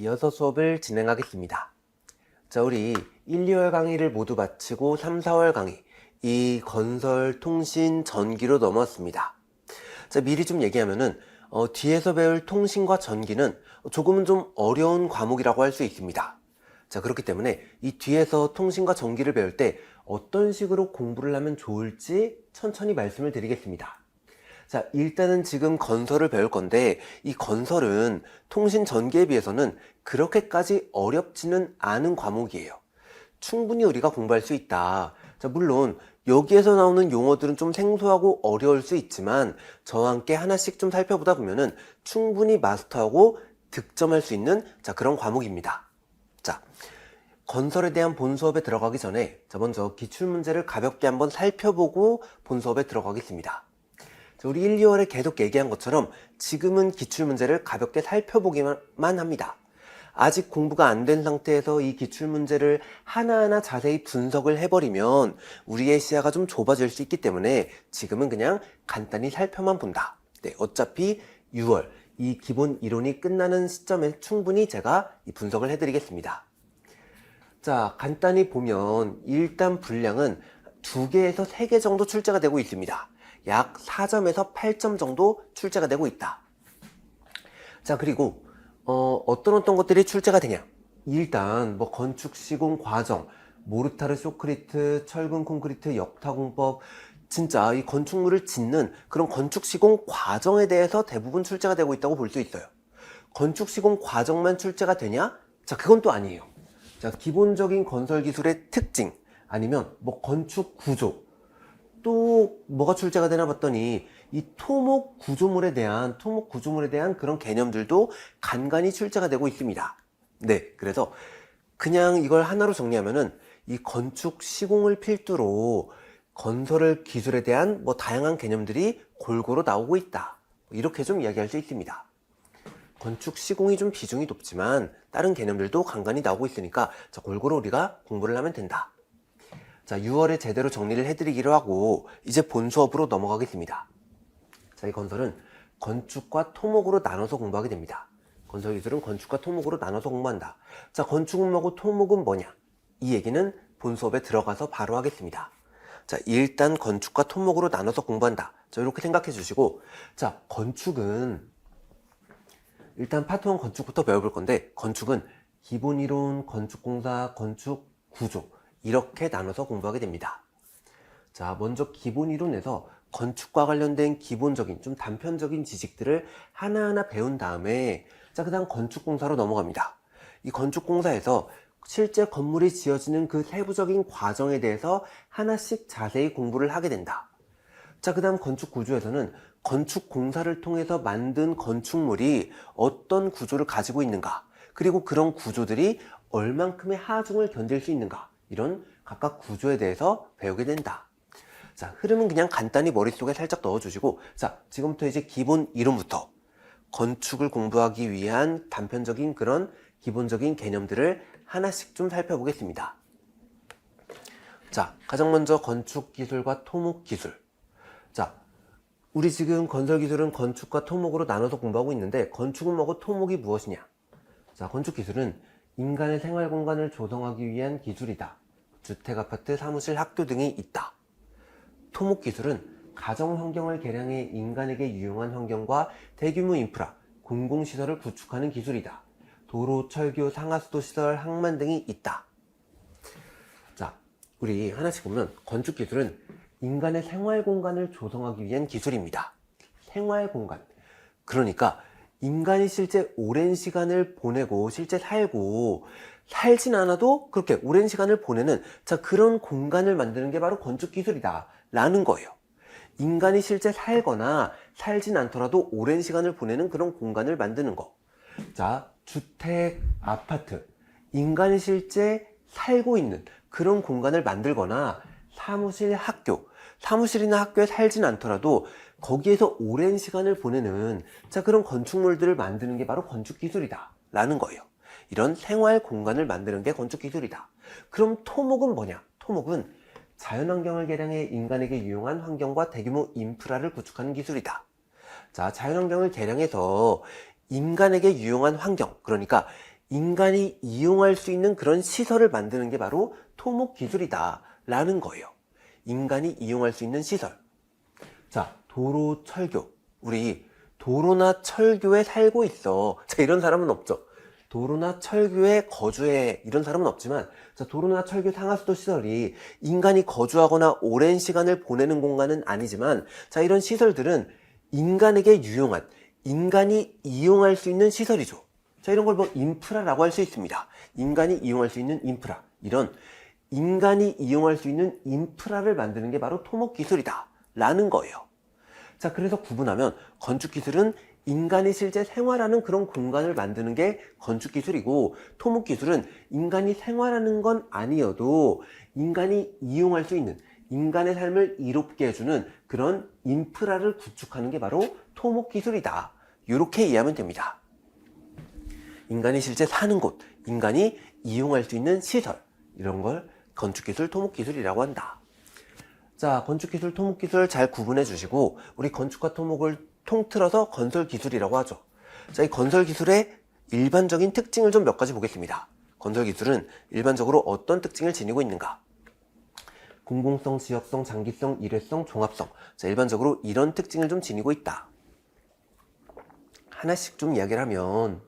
이어서 수업을 진행하겠습니다. 자, 우리 1, 2월 강의를 모두 마치고 3, 4월 강의, 이 건설, 통신, 전기로 넘어왔습니다. 자, 미리 좀 얘기하면은 뒤에서 배울 통신과 전기는 조금은 좀 어려운 과목이라고 할 수 있습니다. 자, 그렇기 때문에 이 뒤에서 통신과 전기를 배울 때 어떤 식으로 공부를 하면 좋을지 천천히 말씀을 드리겠습니다. 자, 일단은 지금 건설을 배울 건데 이 건설은 통신 전기에 비해서는 그렇게까지 어렵지는 않은 과목이에요. 충분히 우리가 공부할 수 있다. 자, 물론 여기에서 나오는 용어들은 좀 생소하고 어려울 수 있지만 저와 함께 하나씩 좀 살펴보다 보면은 충분히 마스터하고 득점할 수 있는 그런 과목입니다. 자, 건설에 대한 본 수업에 들어가기 전에 먼저 기출문제를 가볍게 한번 살펴보고 본 수업에 들어가겠습니다. 우리 1, 2월에 계속 얘기한 것처럼 지금은 기출문제를 가볍게 살펴보기만 합니다. 아직 공부가 안 된 상태에서 이 기출문제를 하나하나 자세히 분석을 해버리면 우리의 시야가 좀 좁아질 수 있기 때문에 지금은 그냥 간단히 살펴만 본다. 네, 어차피 6월 이 기본 이론이 끝나는 시점에 충분히 제가 이 분석을 해드리겠습니다. 자, 간단히 보면 일단 분량은 2개에서 3개 정도 출제가 되고 있습니다. 약 4점에서 8점 정도 출제가 되고 있다. 자, 그리고 어떤 것들이 출제가 되냐? 일단 건축 시공 과정, 모르타르, 쇼크리트, 철근 콘크리트, 역타공법, 진짜 이 건축물을 짓는 그런 건축 시공 과정에 대해서 대부분 출제가 되고 있다고 볼 수 있어요. 건축 시공 과정만 출제가 되냐? 자, 그건 또 아니에요. 자, 기본적인 건설 기술의 특징, 아니면 건축 구조, 또 뭐가 출제가 되나 봤더니 이 토목 구조물에 대한 그런 개념들도 간간히 출제가 되고 있습니다. 네, 그래서 그냥 이걸 하나로 정리하면은 이 건축 시공을 필두로 건설 기술에 대한 다양한 개념들이 골고루 나오고 있다. 이렇게 좀 이야기할 수 있습니다. 건축 시공이 좀 비중이 높지만 다른 개념들도 간간히 나오고 있으니까 골고루 우리가 공부를 하면 된다. 자, 6월에 제대로 정리를 해드리기로 하고 이제 본 수업으로 넘어가겠습니다. 자, 이 건설은 건축과 토목으로 나눠서 공부하게 됩니다. 건설 기술은 건축과 토목으로 나눠서 공부한다. 자, 건축은 뭐고 토목은 뭐냐? 이 얘기는 본 수업에 들어가서 바로 하겠습니다. 자, 일단 건축과 토목으로 나눠서 공부한다. 자, 이렇게 생각해 주시고, 자, 건축은 일단 파트 1 건축부터 배워볼 건데, 건축은 기본 이론, 건축공사, 건축 구조 이렇게 나눠서 공부하게 됩니다. 자, 먼저 기본 이론에서 건축과 관련된 기본적인 좀 단편적인 지식들을 하나하나 배운 다음에 자, 그 다음 건축공사로 넘어갑니다. 이 건축공사에서 실제 건물이 지어지는 그 세부적인 과정에 대해서 하나씩 자세히 공부를 하게 된다. 자, 그 다음 건축구조에서는 건축공사를 통해서 만든 건축물이 어떤 구조를 가지고 있는가, 그리고 그런 구조들이 얼만큼의 하중을 견딜 수 있는가, 이런 각각 구조에 대해서 배우게 된다. 자, 흐름은 그냥 간단히 머릿속에 살짝 넣어주시고, 자, 지금부터 이제 기본 이론부터 건축을 공부하기 위한 단편적인 그런 기본적인 개념들을 하나씩 좀 살펴보겠습니다. 자, 가장 먼저 건축 기술과 토목 기술. 자, 우리 지금 건설 기술은 건축과 토목으로 나눠서 공부하고 있는데 건축은 뭐고 토목이 무엇이냐? 자, 건축 기술은 인간의 생활 공간을 조성하기 위한 기술이다. 주택, 아파트, 사무실, 학교 등이 있다. 토목 기술은 가정 환경을 개량해 인간에게 유용한 환경과 대규모 인프라, 공공시설을 구축하는 기술이다. 도로, 철교, 상하수도 시설, 항만 등이 있다. 자, 우리 하나씩 보면 건축 기술은 인간의 생활 공간을 조성하기 위한 기술입니다. 생활 공간. 그러니까 인간이 실제 오랜 시간을 보내고 실제 살진 않아도 그렇게 오랜 시간을 보내는 그런 공간을 만드는 게 바로 건축 기술이다 라는 거예요. 인간이 실제 살거나 살진 않더라도 오랜 시간을 보내는 그런 공간을 만드는 거. 자, 주택, 아파트, 인간이 실제 살고 있는 그런 공간을 만들거나 사무실, 사무실이나 학교에 살진 않더라도 거기에서 오랜 시간을 보내는 그런 건축물들을 만드는 게 바로 건축 기술이다 라는 거예요. 이런 생활 공간을 만드는 게 건축 기술이다. 그럼 토목은 뭐냐? 토목은 자연환경을 개량해 인간에게 유용한 환경과 대규모 인프라를 구축하는 기술이다. 자, 자연환경을 개량해서 인간에게 유용한 환경, 그러니까 인간이 이용할 수 있는 그런 시설을 만드는 게 바로 토목기술이다 라는 거예요. 인간이 이용할 수 있는 시설. 자, 도로, 철교. 우리 도로나 철교에 살고 있어. 자, 이런 사람은 없죠. 도로나 철교에 거주해. 이런 사람은 없지만, 자, 도로나 철교 상하수도 시설이 인간이 거주하거나 오랜 시간을 보내는 공간은 아니지만, 자, 이런 시설들은 인간에게 유용한, 인간이 이용할 수 있는 시설이죠. 자, 이런 걸 뭐 인프라라고 할 수 있습니다. 인간이 이용할 수 있는 인프라. 이런 인간이 이용할 수 있는 인프라를 만드는 게 바로 토목기술이다 라는 거예요. 자, 그래서 구분하면 건축기술은 인간이 실제 생활하는 그런 공간을 만드는 게 건축기술이고, 토목기술은 인간이 생활하는 건 아니어도 인간이 이용할 수 있는, 인간의 삶을 이롭게 해주는 그런 인프라를 구축하는 게 바로 토목기술이다. 이렇게 이해하면 됩니다. 인간이 실제 사는 곳, 인간이 이용할 수 있는 시설, 이런 걸 건축기술, 토목기술이라고 한다. 자, 건축기술, 토목기술 잘 구분해 주시고, 우리 건축과 토목을 통틀어서 건설기술이라고 하죠. 자, 이 건설기술의 일반적인 특징을 좀 몇 가지 보겠습니다. 건설기술은 일반적으로 어떤 특징을 지니고 있는가? 공공성, 지역성, 장기성, 일회성, 종합성. 자, 일반적으로 이런 특징을 좀 지니고 있다. 하나씩 좀 이야기를 하면,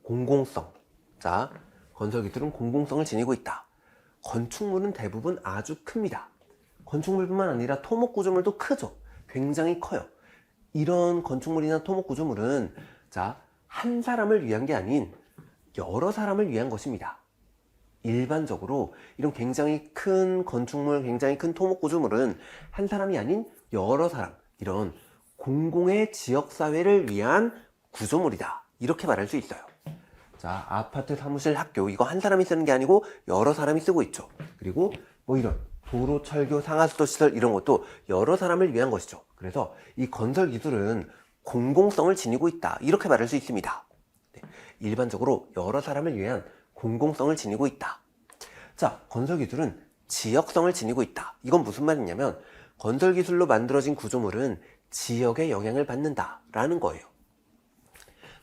공공성. 자, 건설기술은 공공성을 지니고 있다. 건축물은 대부분 아주 큽니다. 건축물뿐만 아니라 토목구조물도 크죠. 굉장히 커요. 이런 건축물이나 토목구조물은 자, 한 사람을 위한 게 아닌 여러 사람을 위한 것입니다. 일반적으로 이런 굉장히 큰 건축물, 굉장히 큰 토목구조물은 한 사람이 아닌 여러 사람, 이런 공공의 지역사회를 위한 구조물이다. 이렇게 말할 수 있어요. 자, 아파트, 사무실, 학교, 이거 한 사람이 쓰는 게 아니고 여러 사람이 쓰고 있죠. 그리고 뭐 이런 도로, 철교, 상하수도 시설 이런 것도 여러 사람을 위한 것이죠. 그래서 이 건설 기술은 공공성을 지니고 있다. 이렇게 말할 수 있습니다. 네, 일반적으로 여러 사람을 위한 공공성을 지니고 있다. 자, 건설 기술은 지역성을 지니고 있다. 이건 무슨 말이냐면 건설 기술로 만들어진 구조물은 지역의 영향을 받는다라는 거예요.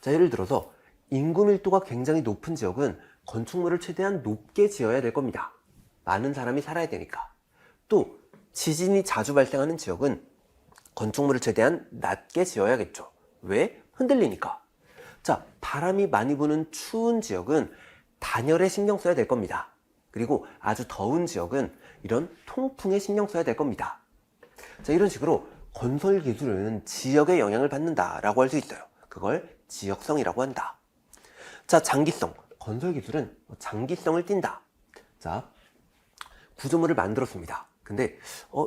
자, 예를 들어서 인구 밀도가 굉장히 높은 지역은 건축물을 최대한 높게 지어야 될 겁니다. 많은 사람이 살아야 되니까. 또 지진이 자주 발생하는 지역은 건축물을 최대한 낮게 지어야겠죠. 왜? 흔들리니까. 자, 바람이 많이 부는 추운 지역은 단열에 신경 써야 될 겁니다. 그리고 아주 더운 지역은 이런 통풍에 신경 써야 될 겁니다. 자, 이런 식으로 건설 기술은 지역의 영향을 받는다라고 할 수 있어요. 그걸 지역성이라고 한다. 자, 장기성. 건설 기술은 장기성을 띈다. 자, 구조물을 만들었습니다. 근데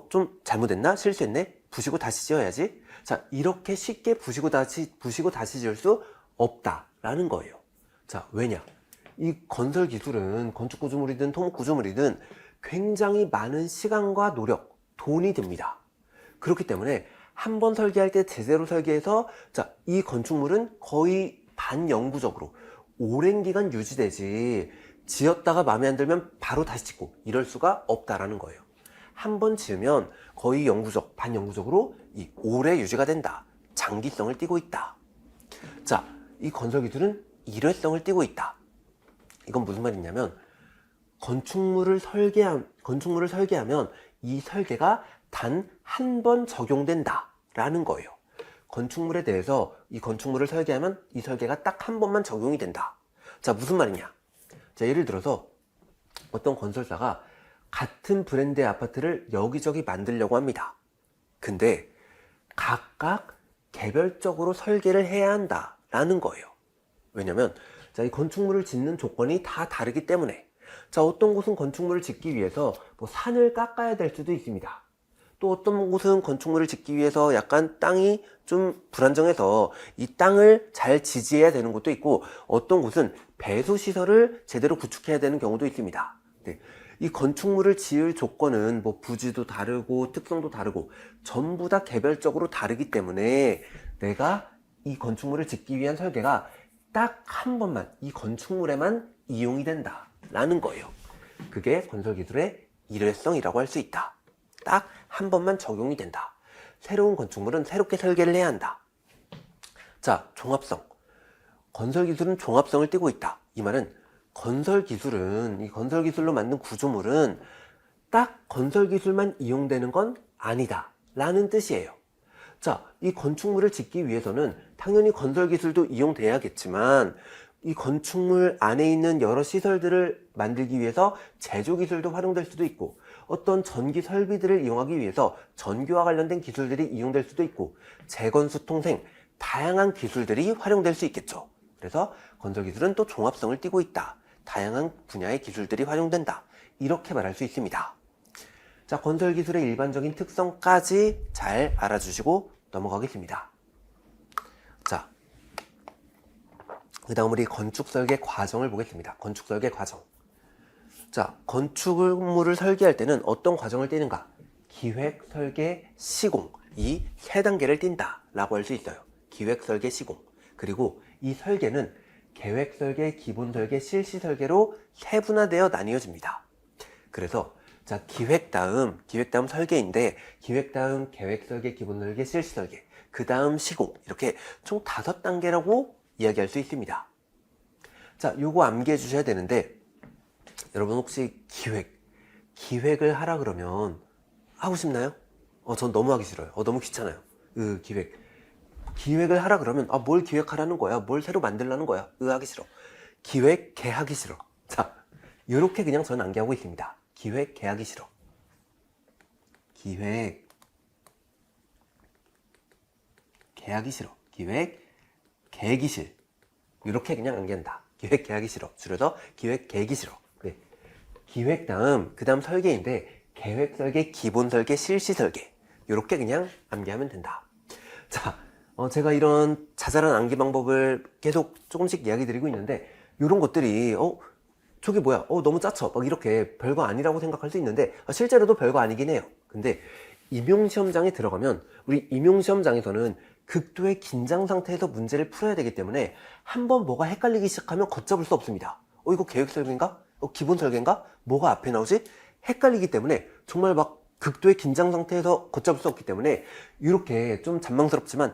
좀 잘못했나? 실수했네? 부시고 다시 지어야지. 자, 이렇게 쉽게 부시고 다시 지을 수 없다라는 거예요. 자, 왜냐? 이 건설 기술은 건축 구조물이든 토목 구조물이든 굉장히 많은 시간과 노력, 돈이 듭니다. 그렇기 때문에 한 번 설계할 때 제대로 설계해서 자, 이 건축물은 거의 반영구적으로 오랜 기간 유지되지 지었다가 마음에 안 들면 바로 다시 짓고 이럴 수가 없다라는 거예요. 한 번 지으면 거의 영구적, 반영구적으로 이 오래 유지가 된다. 장기성을 띠고 있다. 자, 이 건설 기술은 일회성을 띠고 있다. 이건 무슨 말이냐면 건축물을 설계하면 이 설계가 단 한 번 적용된다 라는 거예요. 건축물에 대해서 이 건축물을 설계하면 이 설계가 딱 한 번만 적용이 된다. 자, 무슨 말이냐? 자, 예를 들어서 어떤 건설사가 같은 브랜드의 아파트를 여기저기 만들려고 합니다. 근데 각각 개별적으로 설계를 해야 한다라는 거예요. 왜냐면 자, 이 건축물을 짓는 조건이 다 다르기 때문에 자, 어떤 곳은 건축물을 짓기 위해서 뭐 산을 깎아야 될 수도 있습니다. 또 어떤 곳은 건축물을 짓기 위해서 약간 땅이 좀 불안정해서 이 땅을 잘 지지해야 되는 곳도 있고 어떤 곳은 배수시설을 제대로 구축해야 되는 경우도 있습니다. 네. 이 건축물을 지을 조건은 뭐 부지도 다르고 특성도 다르고 전부 다 개별적으로 다르기 때문에 내가 이 건축물을 짓기 위한 설계가 딱 한 번만 이 건축물에만 이용이 된다 라는 거예요. 그게 건설기술의 일회성이라고 할 수 있다. 딱 한 번만 적용이 된다. 새로운 건축물은 새롭게 설계를 해야 한다. 자, 종합성. 건설 기술은 종합성을 띠고 있다. 이 말은 건설 기술은, 이 건설 기술로 만든 구조물은 딱 건설 기술만 이용되는 건 아니다 라는 뜻이에요. 자, 이 건축물을 짓기 위해서는 당연히 건설 기술도 이용돼야겠지만 이 건축물 안에 있는 여러 시설들을 만들기 위해서 제조 기술도 활용될 수도 있고, 어떤 전기 설비들을 이용하기 위해서 전기와 관련된 기술들이 이용될 수도 있고, 재건수 통생, 다양한 기술들이 활용될 수 있겠죠. 그래서 건설 기술은 또 종합성을 띠고 있다. 다양한 분야의 기술들이 활용된다. 이렇게 말할 수 있습니다. 자, 건설 기술의 일반적인 특성까지 잘 알아주시고 넘어가겠습니다. 자, 그 다음 우리 건축 설계 과정을 보겠습니다. 건축 설계 과정. 자, 건축물을 설계할 때는 어떤 과정을 띠는가? 기획, 설계, 시공. 이 세 단계를 띈다 라고 할 수 있어요. 기획, 설계, 시공. 그리고 이 설계는 계획 설계, 기본 설계, 실시 설계로 세분화되어 나뉘어집니다. 그래서 자, 기획 다음 설계인데, 기획 다음 계획 설계, 기본 설계, 실시 설계, 그 다음 시공, 이렇게 총 5단계라고 이야기할 수 있습니다. 자, 요거 암기해 주셔야 되는데, 여러분 혹시 기획을 하라 그러면 하고 싶나요? 전 너무 하기 싫어요. 너무 귀찮아요. 기획을 하라 그러면 뭘 기획하라는 거야? 뭘 새로 만들라는 거야? 하기 싫어. 기획, 개하기 싫어. 자, 요렇게 그냥 저는 암기하고 있습니다. 기획, 개하기 싫어. 기획, 개하기 싫어. 기획, 개기 싫. 이렇게 그냥 암기한다. 기획, 개하기 싫어. 줄여서 기획, 개기 싫어. 네. 기획 그 다음 설계인데, 계획 설계, 기본 설계, 실시 설계. 이렇게 그냥 암기하면 된다. 자, 제가 이런 자잘한 암기 방법을 계속 조금씩 이야기 드리고 있는데, 이런 것들이 저게 뭐야? 너무 짜쳐. 막 이렇게 별거 아니라고 생각할 수 있는데, 실제로도 별거 아니긴 해요. 근데 임용시험장에 들어가면, 우리 임용시험장에서는 극도의 긴장 상태에서 문제를 풀어야 되기 때문에 한번 뭐가 헷갈리기 시작하면 걷잡을 수 없습니다. 이거 계획 설계인가? 기본 설계인가? 뭐가 앞에 나오지? 헷갈리기 때문에 정말 막 극도의 긴장 상태에서 걷잡을 수 없기 때문에 이렇게 좀 잔망스럽지만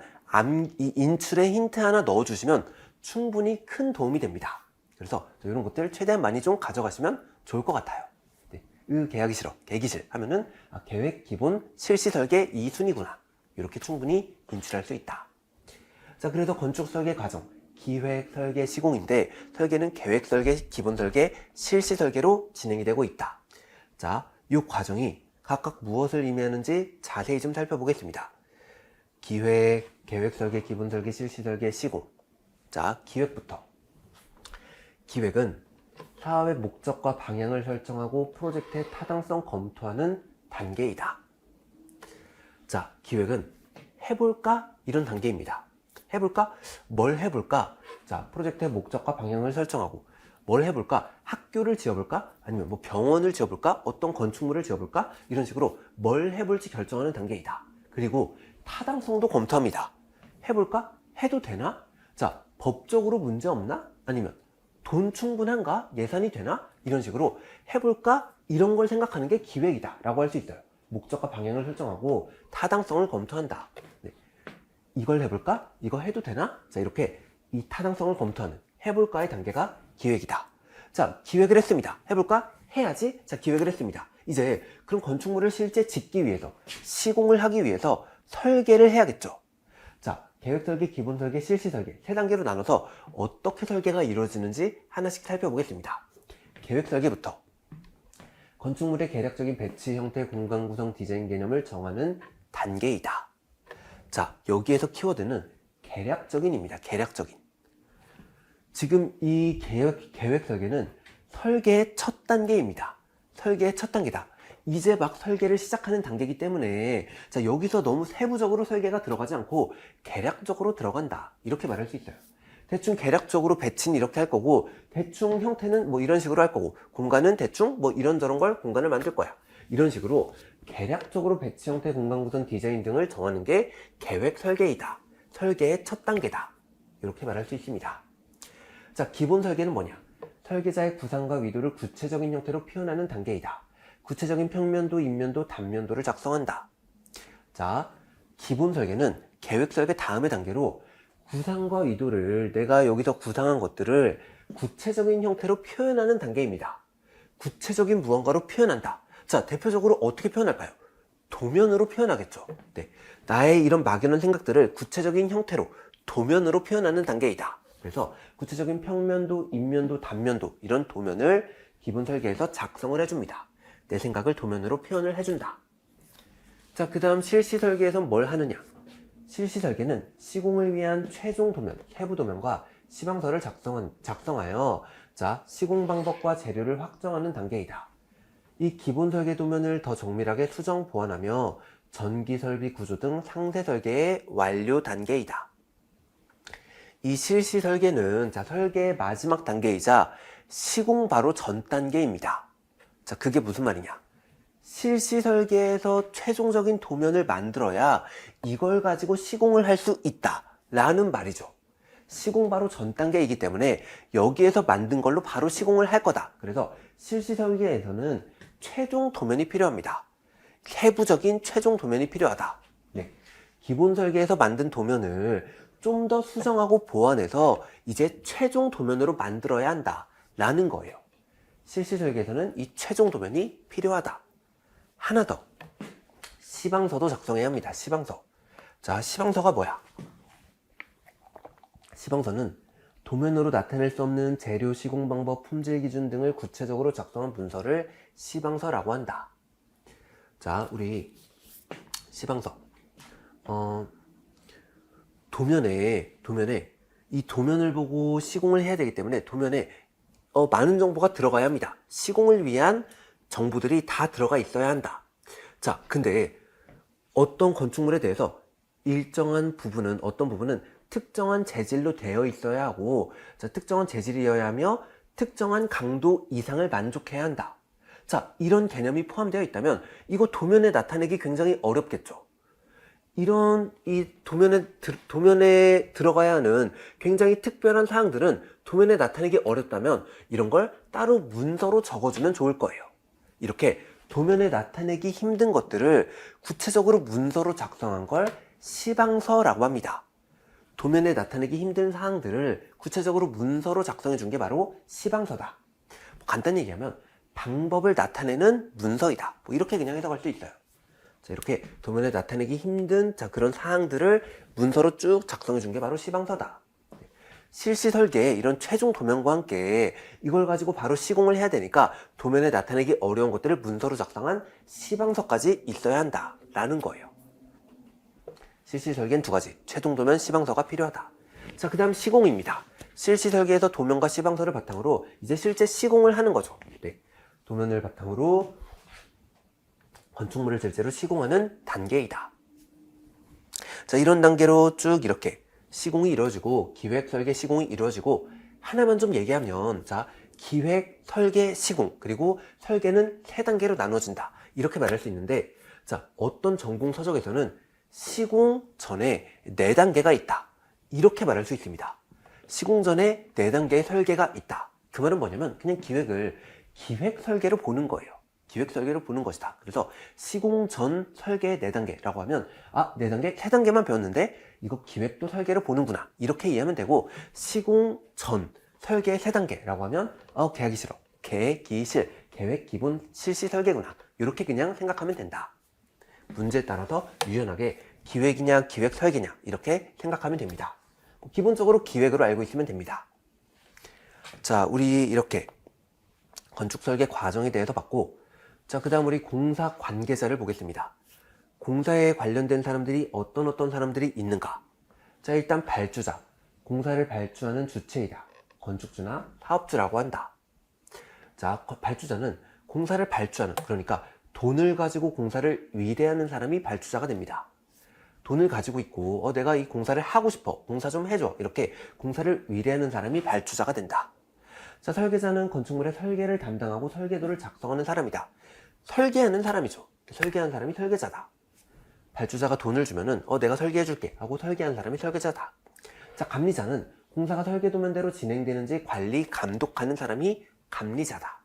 이 인출에 힌트 하나 넣어주시면 충분히 큰 도움이 됩니다. 그래서 이런 것들 최대한 많이 좀 가져가시면 좋을 것 같아요. 네. 개하기 싫어, 개기실 하면은 계획, 기본, 실시, 설계 이 순위구나. 이렇게 충분히 인출할 수 있다. 자, 그래서 건축 설계 과정, 기획, 설계, 시공인데, 설계는 계획 설계, 기본 설계, 실시 설계로 진행이 되고 있다. 자, 이 과정이 각각 무엇을 의미하는지 자세히 좀 살펴보겠습니다. 기획, 계획 설계, 기본 설계, 실시 설계, 시공. 자, 기획부터. 기획은 사업의 목적과 방향을 설정하고 프로젝트의 타당성 검토하는 단계이다. 자, 기획은 해볼까? 이런 단계입니다. 해볼까? 뭘 해볼까? 자, 프로젝트의 목적과 방향을 설정하고 뭘 해볼까? 학교를 지어볼까? 아니면 뭐 병원을 지어볼까? 어떤 건축물을 지어볼까? 이런 식으로 뭘 해볼지 결정하는 단계이다. 그리고 타당성도 검토합니다. 해볼까? 해도 되나? 자, 법적으로 문제 없나? 아니면 돈 충분한가? 예산이 되나? 이런 식으로 해볼까? 이런 걸 생각하는 게 기획이다 라고 할 수 있어요. 목적과 방향을 설정하고 타당성을 검토한다. 네. 이걸 해볼까? 이거 해도 되나? 자, 이렇게 이 타당성을 검토하는 해볼까의 단계가 기획이다. 자, 기획을 했습니다. 해볼까? 해야지. 자, 기획을 했습니다. 이제 그럼 건축물을 실제 짓기 위해서, 시공을 하기 위해서 설계를 해야겠죠. 자, 계획 설계, 기본 설계, 실시 설계 세 단계로 나눠서 어떻게 설계가 이루어지는지 하나씩 살펴보겠습니다. 계획 설계부터. 건축물의 계략적인 배치, 형태, 공간 구성, 디자인 개념을 정하는 단계이다. 자, 여기에서 키워드는 계략적인입니다. 계략적인. 지금 이 계획 설계는 설계의 첫 단계입니다. 설계의 첫 단계다. 이제 막 설계를 시작하는 단계이기 때문에 자, 여기서 너무 세부적으로 설계가 들어가지 않고 계략적으로 들어간다. 이렇게 말할 수 있어요. 대충 계략적으로 배치는 이렇게 할 거고, 대충 형태는 뭐 이런 식으로 할 거고, 공간은 대충 뭐 이런저런 걸 공간을 만들 거야. 이런 식으로 계략적으로 배치, 형태, 공간 구성, 디자인 등을 정하는 게 계획 설계이다. 설계의 첫 단계다. 이렇게 말할 수 있습니다. 자, 기본 설계는 뭐냐? 설계자의 구상과 의도를 구체적인 형태로 표현하는 단계이다. 구체적인 평면도, 인면도, 단면도를 작성한다. 자, 기본 설계는 계획 설계 다음의 단계로 구상과 의도를 내가 여기서 구상한 것들을 구체적인 형태로 표현하는 단계입니다. 구체적인 무언가로 표현한다. 자, 대표적으로 어떻게 표현할까요? 도면으로 표현하겠죠. 네, 나의 이런 막연한 생각들을 구체적인 형태로 도면으로 표현하는 단계이다. 그래서 구체적인 평면도, 인면도, 단면도 이런 도면을 기본 설계에서 작성을 해줍니다. 내 생각을 도면으로 표현을 해준다. 자, 그 다음 실시 설계에선 뭘 하느냐? 실시 설계는 시공을 위한 최종 도면, 세부 도면과 시방서를 작성하여 자, 시공 방법과 재료를 확정하는 단계이다. 이 기본 설계 도면을 더 정밀하게 수정 보완하며 전기 설비 구조 등 상세 설계의 완료 단계이다. 이 실시 설계는 자, 설계의 마지막 단계이자 시공 바로 전 단계입니다. 자, 그게 무슨 말이냐? 실시 설계에서 최종적인 도면을 만들어야 이걸 가지고 시공을 할 수 있다 라는 말이죠. 시공 바로 전 단계이기 때문에 여기에서 만든 걸로 바로 시공을 할 거다. 그래서 실시 설계에서는 최종 도면이 필요합니다. 세부적인 최종 도면이 필요하다. 네. 기본 설계에서 만든 도면을 좀 더 수정하고 보완해서 이제 최종 도면으로 만들어야 한다 라는 거예요. 실시 설계에서는 이 최종 도면이 필요하다. 하나 더, 시방서도 작성해야 합니다. 시방서. 자, 시방서가 뭐야? 시방서는 도면으로 나타낼 수 없는 재료, 시공 방법, 품질 기준 등을 구체적으로 작성한 문서를 시방서라고 한다. 자, 우리 시방서. 도면에 이 도면을 보고 시공을 해야 되기 때문에 도면에 많은 정보가 들어가야 합니다. 시공을 위한 정보들이 다 들어가 있어야 한다. 자, 근데 어떤 건축물에 대해서 일정한 부분은, 어떤 부분은 특정한 재질로 되어 있어야 하고, 자, 특정한 재질이어야 하며 특정한 강도 이상을 만족해야 한다. 자, 이런 개념이 포함되어 있다면 이거 도면에 나타내기 굉장히 어렵겠죠. 이런 이 도면에 들어가야 하는 굉장히 특별한 사항들은 도면에 나타내기 어렵다면 이런 걸 따로 문서로 적어주면 좋을 거예요. 이렇게 도면에 나타내기 힘든 것들을 구체적으로 문서로 작성한 걸 시방서라고 합니다. 도면에 나타내기 힘든 사항들을 구체적으로 문서로 작성해 준 게 바로 시방서다. 간단히 얘기하면 방법을 나타내는 문서이다. 이렇게 그냥 해석할 수 있어요. 자, 이렇게 도면에 나타내기 힘든 그런 사항들을 문서로 쭉 작성해 준 게 바로 시방서다. 실시 설계에 이런 최종 도면과 함께 이걸 가지고 바로 시공을 해야 되니까 도면에 나타내기 어려운 것들을 문서로 작성한 시방서까지 있어야 한다 라는 거예요. 실시 설계는 두 가지, 최종 도면, 시방서가 필요하다. 자, 그 다음 시공입니다. 실시 설계에서 도면과 시방서를 바탕으로 이제 실제 시공을 하는 거죠. 네. 도면을 바탕으로 건축물을 실제로 시공하는 단계이다. 자, 이런 단계로 쭉 이렇게 시공이 이루어지고 기획, 설계, 시공이 이루어지고 하나만 좀 얘기하면 자, 기획, 설계, 시공 그리고 설계는 3단계로 나눠진다. 이렇게 말할 수 있는데 자, 어떤 전공 서적에서는 시공 전에 4단계가 있다. 이렇게 말할 수 있습니다. 시공 전에 4단계의 설계가 있다. 그 말은 뭐냐면 그냥 기획을 기획 설계로 보는 거예요. 기획 설계로 보는 것이다. 그래서 시공 전 설계 4단계라고 하면 4단계, 3단계만 배웠는데 이거 기획도 설계로 보는구나. 이렇게 이해하면 되고 시공 전 설계 3단계라고 하면 계획이 싫어. 계획이 싫. 계획, 기본, 실시, 설계구나. 이렇게 그냥 생각하면 된다. 문제에 따라서 유연하게 기획이냐 기획 설계냐 이렇게 생각하면 됩니다. 기본적으로 기획으로 알고 있으면 됩니다. 자, 우리 이렇게 건축 설계 과정에 대해서 봤고 자, 그 다음 우리 공사 관계자를 보겠습니다. 공사에 관련된 사람들이 어떤 사람들이 있는가? 자, 일단 발주자, 공사를 발주하는 주체이다. 건축주나 사업주라고 한다. 자, 발주자는 공사를 발주하는, 그러니까 돈을 가지고 공사를 위대하는 사람이 발주자가 됩니다. 돈을 가지고 있고 내가 이 공사를 하고 싶어, 공사 좀 해줘, 이렇게 공사를 위대하는 사람이 발주자가 된다. 자, 설계자는 건축물의 설계를 담당하고 설계도를 작성하는 사람이다. 설계하는 사람이죠. 설계하는 사람이 설계자다. 발주자가 돈을 주면은 내가 설계해줄게 하고 설계하는 사람이 설계자다. 자, 감리자는 공사가 설계도면대로 진행되는지 관리, 감독하는 사람이 감리자다.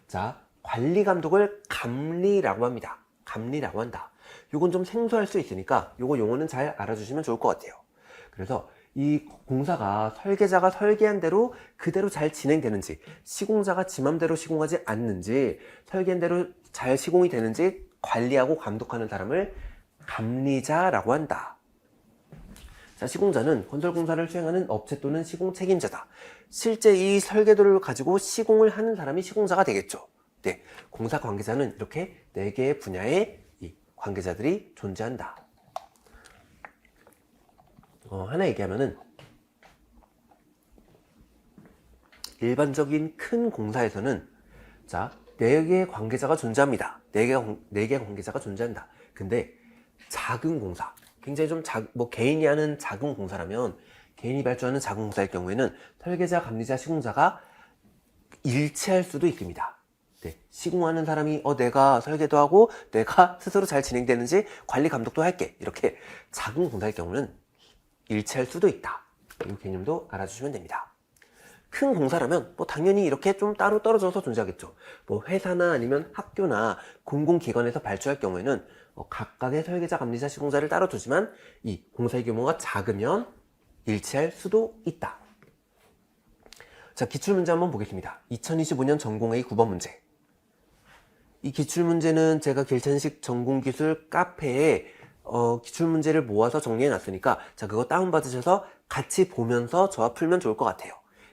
자, 관리 감독을 감리라고 합니다. 감리라고 한다. 요건 좀 생소할 수 있으니까 요거 용어는 잘 알아주시면 좋을 것 같아요. 그래서 이 공사가 설계자가 설계한 대로 그대로 잘 진행되는지, 시공자가 지 맘대로 시공하지 않는지, 설계한 대로 잘 시공이 되는지 관리하고 감독하는 사람을 감리자라고 한다. 자, 시공자는 건설공사를 수행하는 업체 또는 시공 책임자다. 실제 이 설계도를 가지고 시공을 하는 사람이 시공자가 되겠죠. 네, 공사 관계자는 이렇게 4개의 분야의 이 관계자들이 존재한다. 하나 얘기하면은, 일반적인 큰 공사에서는 자, 4개의 관계자가 존재합니다. 4개의 관계자가 존재한다. 근데 작은 공사, 굉장히 좀 개인이 하는 작은 공사라면, 개인이 발주하는 작은 공사일 경우에는 설계자, 감리자, 시공자가 일치할 수도 있습니다. 네, 시공하는 사람이 내가 설계도 하고 내가 스스로 잘 진행되는지 관리 감독도 할게. 이렇게 작은 공사일 경우는 일치할 수도 있다. 이 개념도 알아주시면 됩니다. 큰 공사라면 당연히 이렇게 좀 따로 떨어져서 존재하겠죠. 회사나 아니면 학교나 공공기관에서 발주할 경우에는 각각의 설계자, 감리자, 시공자를 따로 두지만 이 공사의 규모가 작으면 일치할 수도 있다. 자, 기출문제 한번 보겠습니다. 2025년 전공A 9번 문제. 이 기출문제는 제가 길찬식 전공기술 카페에 기출문제를 모아서 정리해 놨으니까, 자, 그거 다운받으셔서 같이 보면서 저와 풀면 좋을 것 같아요.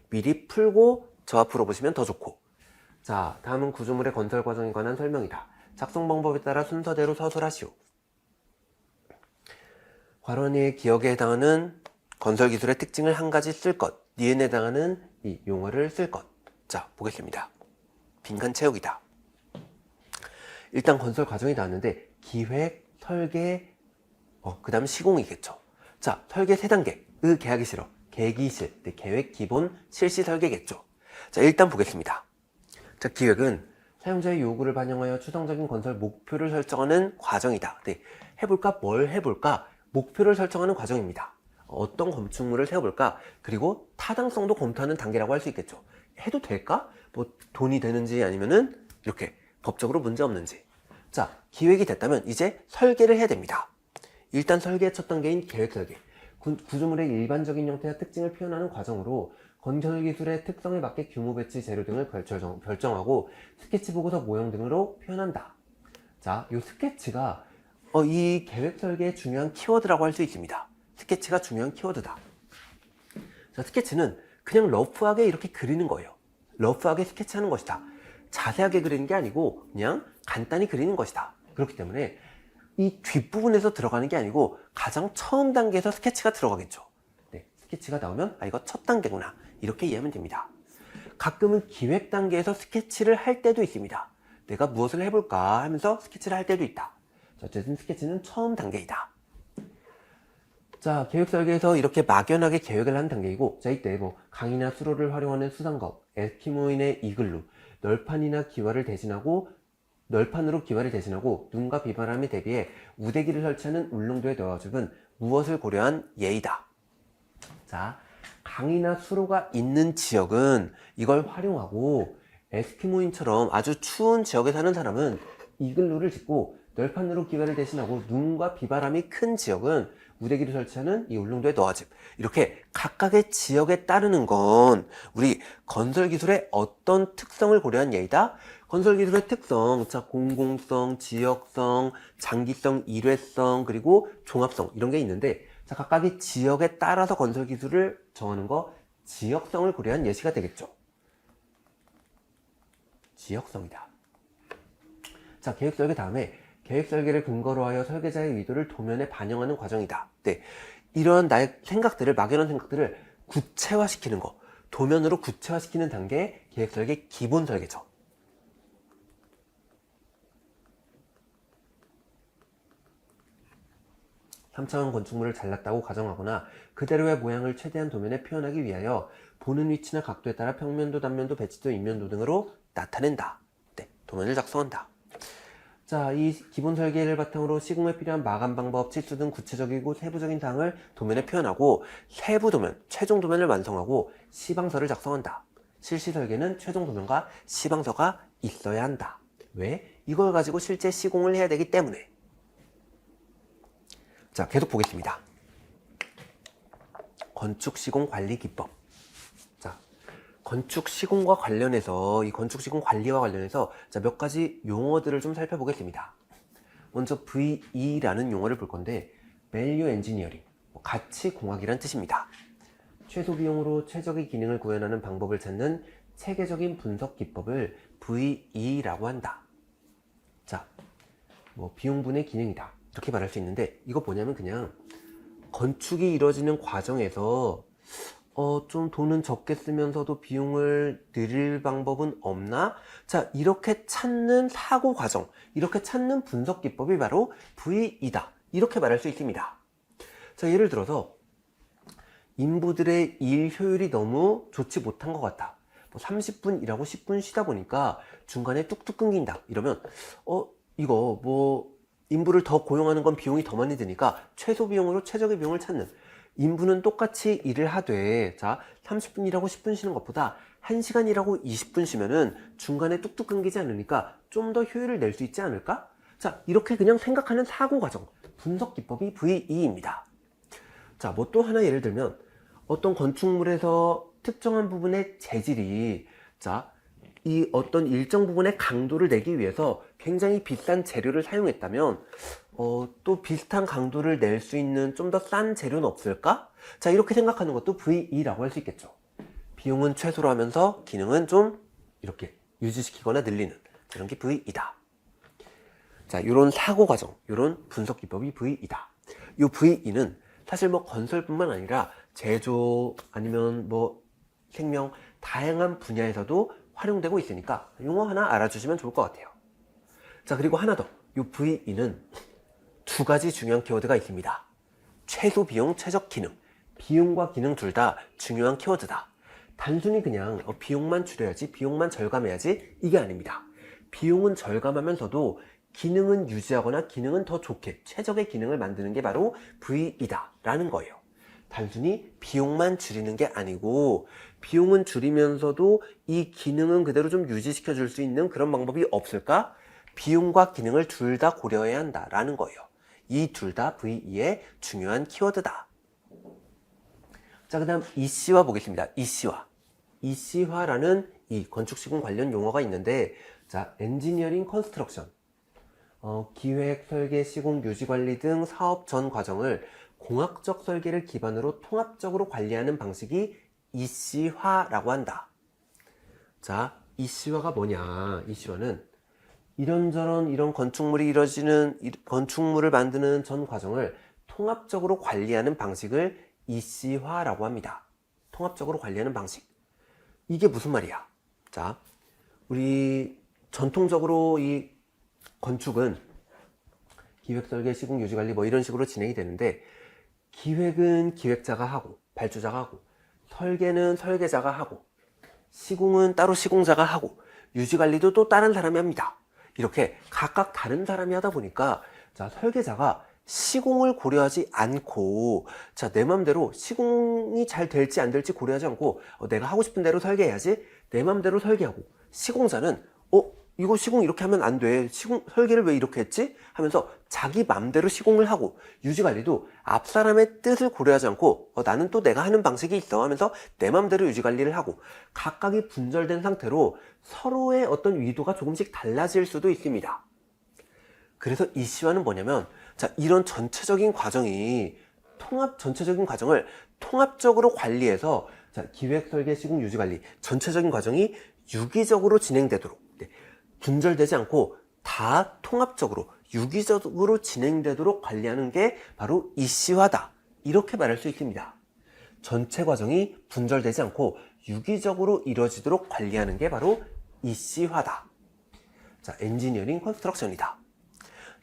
미리 풀고 저와 풀어보시면 더 좋고. 자, 다음은 구조물의 건설 과정에 관한 설명이다. 작성 방법에 따라 순서대로 서술하시오. 괄호의 기억에 해당하는 건설 기술의 특징을 한 가지 쓸 것, 니은에 해당하는 이 용어를 쓸 것. 자, 보겠습니다. 빈칸 채우기다. 일단 건설 과정이 나왔는데 기획, 설계, 그 다음 시공이겠죠. 자, 설계 3단계. 계약이 싫어. 계기실, 계획, 기본, 실시, 설계겠죠. 자, 일단 보겠습니다. 자, 기획은 사용자의 요구를 반영하여 추상적인 건설 목표를 설정하는 과정이다. 네, 해볼까? 뭘 해볼까? 목표를 설정하는 과정입니다. 어떤 건축물을 세워볼까? 그리고 타당성도 검토하는 단계라고 할 수 있겠죠. 해도 될까? 돈이 되는지 아니면은 이렇게 법적으로 문제 없는지. 자, 기획이 됐다면 이제 설계를 해야 됩니다. 일단 설계의 첫 단계인 계획 설계. 구조물의 일반적인 형태와 특징을 표현하는 과정으로 건설기술의 특성에 맞게 규모, 배치, 재료 등을 결정하고 스케치 보고서 모형 등으로 표현한다. 자, 이 스케치가 이 계획 설계의 중요한 키워드라고 할 수 있습니다. 스케치가 중요한 키워드다. 자, 스케치는 그냥 러프하게 이렇게 그리는 거예요. 러프하게 스케치하는 것이다. 자세하게 그리는 게 아니고 그냥 간단히 그리는 것이다. 그렇기 때문에 이 뒷부분에서 들어가는 게 아니고 가장 처음 단계에서 스케치가 들어가겠죠. 네, 스케치가 나오면 이거 첫 단계구나, 이렇게 이해하면 됩니다. 가끔은 기획 단계에서 스케치를 할 때도 있습니다. 내가 무엇을 해볼까 하면서 스케치를 할 때도 있다. 자, 어쨌든 스케치는 처음 단계이다. 자, 계획 설계에서 이렇게 막연하게 계획을 한 단계이고, 자, 이때 강이나 수로를 활용하는 수상겁, 에스키모인의 이글루, 널판으로 기와를 대신하고 눈과 비바람에 대비해 우대기를 설치하는 울릉도의 너와줍은 무엇을 고려한 예이다. 자, 강이나 수로가 있는 지역은 이걸 활용하고, 에스키모인처럼 아주 추운 지역에 사는 사람은 이글루를 짓고, 널판으로 기와를 대신하고 눈과 비바람이 큰 지역은 우대기를 설치하는 이 울릉도의 너와집. 이렇게 각각의 지역에 따르는 건 우리 건설기술의 어떤 특성을 고려한 예이다? 건설기술의 특성, 자, 공공성, 지역성, 장기성, 일회성, 그리고 종합성, 이런 게 있는데, 자, 각각의 지역에 따라서 건설기술을 정하는 거, 지역성을 고려한 예시가 되겠죠. 지역성이다. 자, 계획설계 다음에 계획설계를 근거로 하여 설계자의 의도를 도면에 반영하는 과정이다. 네, 이런 나의 생각들을, 막연한 생각들을 구체화시키는 거, 도면으로 구체화시키는 단계, 계획설계 기본 설계죠. 삼차원 건축물을 잘랐다고 가정하거나 그대로의 모양을 최대한 도면에 표현하기 위하여 보는 위치나 각도에 따라 평면도, 단면도, 배치도, 인면도 등으로 나타낸다. 네, 도면을 작성한다. 자, 이 기본 설계를 바탕으로 시공에 필요한 마감 방법, 치수 등 구체적이고 세부적인 사항을 도면에 표현하고 세부 도면, 최종 도면을 완성하고 시방서를 작성한다. 실시 설계는 최종 도면과 시방서가 있어야 한다. 왜? 이걸 가지고 실제 시공을 해야 되기 때문에. 자, 계속 보겠습니다. 건축 시공 관리 기법. 자, 건축 시공과 관련해서 이 건축 시공 관리와 관련해서 자, 몇 가지 용어들을 좀 살펴보겠습니다. 먼저 VE라는 용어를 볼 건데 Value Engineering, 가치 공학이란 뜻입니다. 최소 비용으로 최적의 기능을 구현하는 방법을 찾는 체계적인 분석 기법을 VE라고 한다. 자, 비용분의 기능이다. 이렇게 말할 수 있는데 이거 뭐냐면 그냥 건축이 이루어지는 과정에서 좀 돈은 적게 쓰면서도 비용을 늘릴 방법은 없나? 자, 이렇게 찾는 사고 과정, 이렇게 찾는 분석 기법이 바로 VE다. 이렇게 말할 수 있습니다. 자, 예를 들어서 인부들의 일 효율이 너무 좋지 못한 것 같다. 30분 일하고 10분 쉬다 보니까 중간에 뚝뚝 끊긴다. 이러면 이거 인부를 더 고용하는 건 비용이 더 많이 드니까 최소 비용으로 최적의 비용을 찾는, 인부는 똑같이 일을 하되 자 30분 일하고 10분 쉬는 것보다 1시간 일하고 20분 쉬면은 중간에 뚝뚝 끊기지 않으니까 좀 더 효율을 낼 수 있지 않을까? 자, 이렇게 그냥 생각하는 사고 과정, 분석 기법이 VE입니다. 자, 또 하나 예를 들면 어떤 건축물에서 특정한 부분의 재질이 이 어떤 일정 부분의 강도를 내기 위해서 굉장히 비싼 재료를 사용했다면 또 비슷한 강도를 낼 수 있는 좀 더 싼 재료는 없을까? 자, 이렇게 생각하는 것도 VE라고 할 수 있겠죠. 비용은 최소로 하면서 기능은 좀 이렇게 유지시키거나 늘리는 그런 게 VE다. 자, 이런 사고 과정, 이런 분석 기법이 VE다. 이 VE는 사실 건설뿐만 아니라 제조 아니면 생명 다양한 분야에서도 활용되고 있으니까 용어 하나 알아주시면 좋을 것 같아요. 자, 그리고 하나 더. 이 VE는 두 가지 중요한 키워드가 있습니다. 최소 비용, 최적 기능. 비용과 기능 둘 다 중요한 키워드다. 단순히 그냥 비용만 줄여야지, 비용만 절감해야지 이게 아닙니다. 비용은 절감하면서도 기능은 유지하거나 기능은 더 좋게 최적의 기능을 만드는 게 바로 VE다 라는 거예요. 단순히 비용만 줄이는 게 아니고 비용은 줄이면서도 이 기능은 그대로 좀 유지시켜 줄 수 있는 그런 방법이 없을까? 비용과 기능을 둘 다 고려해야 한다라는 거예요. 이 둘 다 VE의 중요한 키워드다. 자, 그 다음 EC화 보겠습니다. EC화. EC화라는 이 건축시공 관련 용어가 있는데 자, 엔지니어링 컨스트럭션. 기획, 설계, 시공, 유지 관리 등 사업 전 과정을 공학적 설계를 기반으로 통합적으로 관리하는 방식이 EC화라고 한다. 자, EC화가 뭐냐? EC화는 이런저런 이런 건축물이 이루어지는 건축물을 만드는 전 과정을 통합적으로 관리하는 방식을 EC화라고 합니다. 통합적으로 관리하는 방식. 이게 무슨 말이야? 자, 우리 전통적으로 이 건축은 기획, 설계, 시공, 유지 관리 이런 식으로 진행이 되는데 기획은 기획자가 하고 발주자가 하고 설계는 설계자가 하고 시공은 따로 시공자가 하고 유지 관리도 또 다른 사람이 합니다. 이렇게 각각 다른 사람이 하다 보니까 자, 설계자가 시공을 고려하지 않고 자, 내 맘대로 시공이 잘 될지 안 될지 고려하지 않고 내가 하고 싶은 대로 설계해야지 내 맘대로 설계하고 시공자는 이거 시공 이렇게 하면 안 돼. 설계를 왜 이렇게 했지? 하면서 자기 맘대로 시공을 하고 유지관리도 앞 사람의 뜻을 고려하지 않고 나는 또 내가 하는 방식이 있어 하면서 내 맘대로 유지관리를 하고 각각이 분절된 상태로 서로의 어떤 의도가 조금씩 달라질 수도 있습니다. 그래서 EC화는 뭐냐면 자, 이런 전체적인 과정이 전체적인 과정을 통합적으로 관리해서 자, 기획, 설계, 시공, 유지관리 전체적인 과정이 유기적으로 진행되도록 분절되지 않고 다 통합적으로 유기적으로 진행되도록 관리하는 게 바로 EC화다. 이렇게 말할 수 있습니다. 전체 과정이 분절되지 않고 유기적으로 이루어지도록 관리하는 게 바로 EC화다. 자, 엔지니어링 컨스트럭션이다.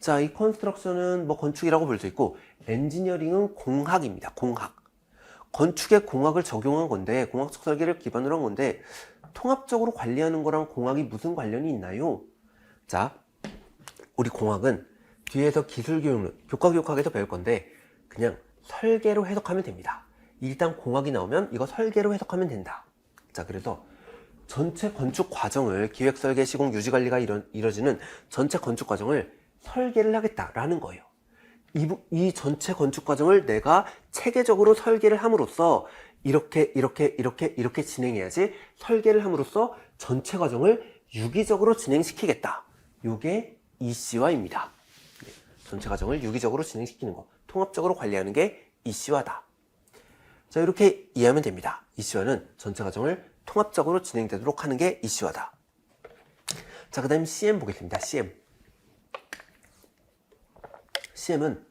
자, 이 컨스트럭션은 건축이라고 볼 수 있고 엔지니어링은 공학입니다. 공학. 건축에 공학을 적용한 건데 공학적 설계를 기반으로 한 건데 통합적으로 관리하는 거랑 공학이 무슨 관련이 있나요? 자, 우리 공학은 뒤에서 기술교육론, 교과교육학에서 배울 건데 그냥 설계로 해석하면 됩니다. 일단 공학이 나오면 이거 설계로 해석하면 된다. 자, 그래서 전체 건축 과정을 기획, 설계, 시공, 유지 관리가 이루어지는 전체 건축 과정을 설계를 하겠다라는 거예요. 이 전체 건축 과정을 내가 체계적으로 설계를 함으로써 이렇게 진행해야지 설계를 함으로써 전체 과정을 유기적으로 진행시키겠다. 요게 이시화입니다. 전체 과정을 유기적으로 진행시키는 거, 통합적으로 관리하는 게 이시화다. 자, 이렇게 이해하면 됩니다. 이시화는 전체 과정을 통합적으로 진행되도록 하는 게 이시화다. 자, 그 다음 CM 보겠습니다. CM은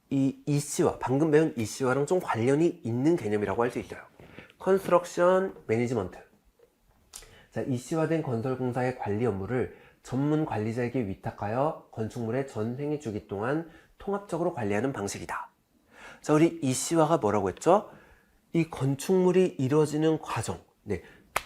이 이시화, 방금 배운 이시화랑 좀 관련이 있는 개념이라고 할 수 있어요. 컨스트럭션 매니지먼트. 자, 이시화된 건설공사의 관리 업무를 전문 관리자에게 위탁하여 건축물의 전 생애 주기 동안 통합적으로 관리하는 방식이다. 자, 우리 이시화가 뭐라고 했죠? 이 건축물이 이루어지는 과정, 네,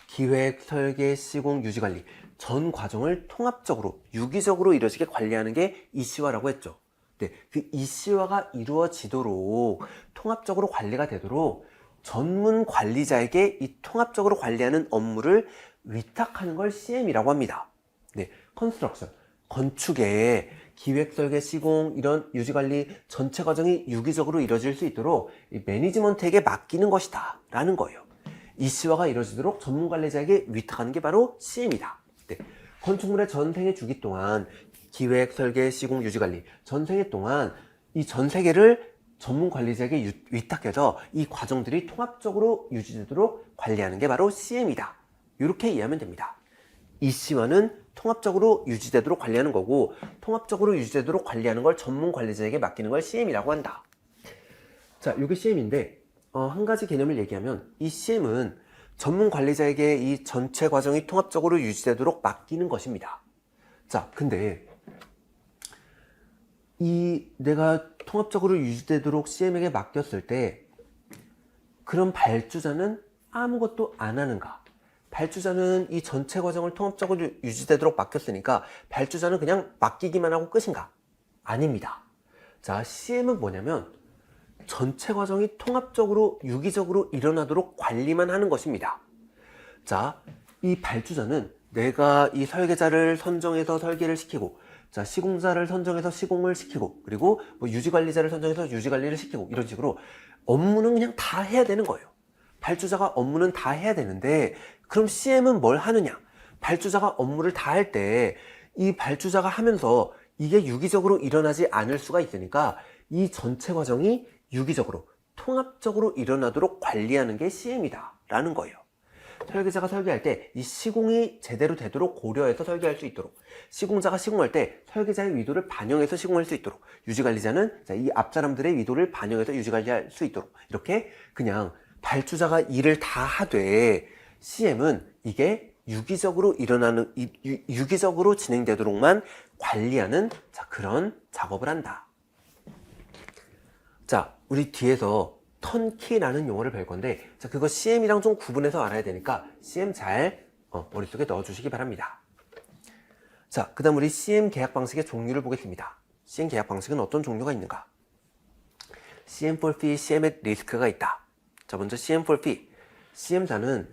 기획, 설계, 시공, 유지 관리 전 과정을 통합적으로, 유기적으로 이루어지게 관리하는 게 이시화라고 했죠. 네, 그 이시화가 이루어지도록, 통합적으로 관리가 되도록 전문 관리자에게 이 통합적으로 관리하는 업무를 위탁하는 걸 CM이라고 합니다. 네, 컨스트럭션, 건축의 기획, 설계, 시공, 이런 유지관리 전체 과정이 유기적으로 이루어질 수 있도록 이 매니지먼트에게 맡기는 것이다 라는 거예요. 이시화가 이루어지도록 전문 관리자에게 위탁하는 게 바로 CM이다. 네, 건축물의 전생애 주기 동안 기획, 설계, 시공, 유지관리 전생애 동안 이 전세계를 전문 관리자에게 위탁해서 이 과정들이 통합적으로 유지되도록 관리하는 게 바로 CM이다. 이렇게 이해하면 됩니다. 이시화는 통합적으로 유지되도록 관리하는 거고, 통합적으로 유지되도록 관리하는 걸 전문 관리자에게 맡기는 걸 CM이라고 한다. 자, 이게 CM인데 한 가지 개념을 얘기하면 이 CM은 전문 관리자에게 이 전체 과정이 통합적으로 유지되도록 맡기는 것입니다. 자, 근데 내가 통합적으로 유지되도록 CM에게 맡겼을 때 그럼 발주자는 아무것도 안 하는가? 발주자는 이 전체 과정을 통합적으로 유지되도록 맡겼으니까 발주자는 그냥 맡기기만 하고 끝인가? 아닙니다. 자, CM은 뭐냐면 전체 과정이 통합적으로 유기적으로 일어나도록 관리만 하는 것입니다. 자, 이 발주자는 내가 이 설계자를 선정해서 설계를 시키고, 자, 시공자를 선정해서 시공을 시키고, 그리고 뭐 유지관리자를 선정해서 유지관리를 시키고, 이런 식으로 업무는 그냥 다 해야 되는 거예요. 발주자가 업무는 다 해야 되는데, 그럼 CM은 뭘 하느냐? 발주자가 업무를 다 할 때 이 발주자가 하면서 이게 유기적으로 일어나지 않을 수가 있으니까 이 전체 과정이 유기적으로 통합적으로 일어나도록 관리하는 게 CM이다 라는 거예요. 설계자가 설계할 때 이 시공이 제대로 되도록 고려해서 설계할 수 있도록, 시공자가 시공할 때 설계자의 의도를 반영해서 시공할 수 있도록, 유지관리자는 이 앞사람들의 의도를 반영해서 유지관리할 수 있도록, 이렇게 그냥 발주자가 일을 다 하되 CM은 이게 유기적으로 유기적으로 진행되도록만 관리하는, 자, 그런 작업을 한다. 자, 우리 뒤에서 턴키라는 용어를 배울 건데, 자, 그거 CM이랑 좀 구분해서 알아야 되니까 CM 잘 머릿속에 넣어주시기 바랍니다. 자, 그 다음 우리 CM 계약 방식의 종류를 보겠습니다. CM 계약 방식은 어떤 종류가 있는가? CM for fee, CM at risk가 있다. 자, 먼저 CM for fee. CM자는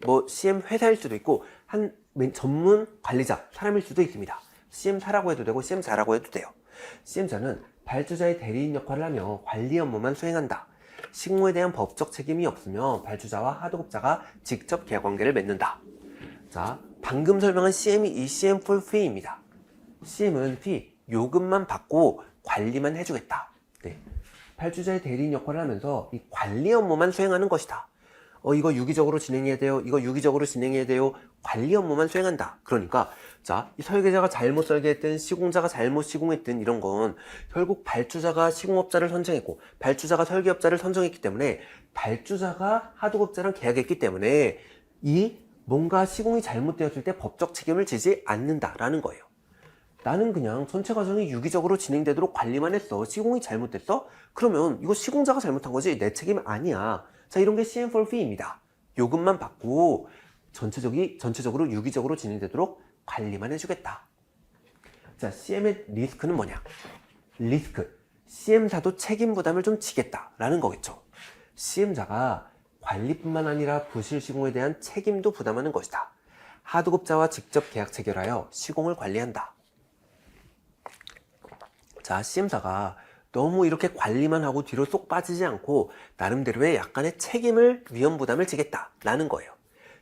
뭐 CM 회사일 수도 있고 한 전문 관리자, 사람일 수도 있습니다. CM사라고 해도 되고 CM자라고 해도 돼요. CM자는 발주자의 대리인 역할을 하며 관리 업무만 수행한다. 시공에 대한 법적 책임이 없으며 발주자와 하도급자가 직접 계약 관계를 맺는다. 자, 방금 설명한 CM이 이 CM for fee입니다. CM은 fee, 요금만 받고 관리만 해주겠다. 네. 발주자의 대리인 역할을 하면서 이 관리 업무만 수행하는 것이다. 이거 유기적으로 진행해야 돼요. 이거 유기적으로 진행해야 돼요. 관리 업무만 수행한다. 그러니까 자, 이 설계자가 잘못 설계했든 시공자가 잘못 시공했든 이런 건 결국 발주자가 시공업자를 선정했고 발주자가 설계업자를 선정했기 때문에 발주자가 하도급자랑 계약했기 때문에 이 뭔가 시공이 잘못되었을 때 법적 책임을 지지 않는다라는 거예요. 나는 그냥 전체 과정이 유기적으로 진행되도록 관리만 했어. 시공이 잘못됐어? 그러면 이거 시공자가 잘못한 거지 내 책임 아니야. 자, 이런 게 CM for fee입니다. 요금만 받고 전체적으로 유기적으로 진행되도록 관리만 해주겠다. 자, CM의 리스크는 뭐냐? 리스크. CM사도 책임 부담을 좀 지겠다라는 거겠죠. CM자가 관리뿐만 아니라 부실 시공에 대한 책임도 부담하는 것이다. 하도급자와 직접 계약 체결하여 시공을 관리한다. 자, C엠사가 너무 이렇게 관리만 하고 뒤로 쏙 빠지지 않고 나름대로의 약간의 책임을, 위험 부담을 지겠다라는 거예요.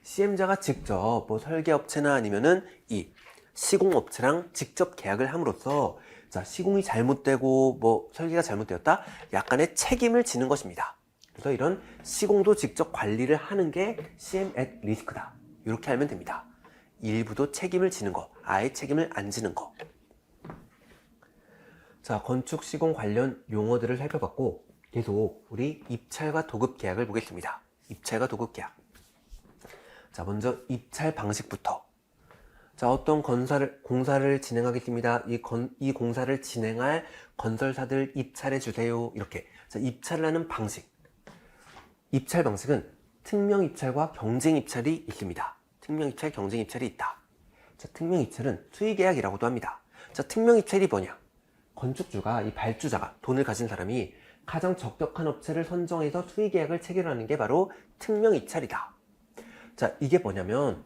C엠자가 직접 뭐 설계업체나 아니면은 이 시공업체랑 직접 계약을 함으로써 자, 시공이 잘못되고 뭐 설계가 잘못되었다? 약간의 책임을 지는 것입니다. 그래서 이런 시공도 직접 관리를 하는 게 CM at 리스크다. 이렇게 알면 됩니다. 일부도 책임을 지는 거, 아예 책임을 안 지는 거. 자, 건축 시공 관련 용어들을 살펴봤고 계속 우리 입찰과 도급 계약을 보겠습니다. 입찰과 도급 계약. 자, 먼저 입찰 방식부터. 자, 어떤 공사를 진행하겠습니다. 이 공사를 진행할 건설사들 입찰해 주세요. 이렇게. 자, 입찰을 하는 방식. 입찰 방식은 특명 입찰과 경쟁 입찰이 있습니다. 특명 입찰, 경쟁 입찰이 있다. 자, 특명 입찰은 수의 계약이라고도 합니다. 자, 특명 입찰이 뭐냐? 건축주가, 이 발주자가, 돈을 가진 사람이 가장 적격한 업체를 선정해서 수의 계약을 체결하는 게 바로 특명 입찰이다. 자, 이게 뭐냐면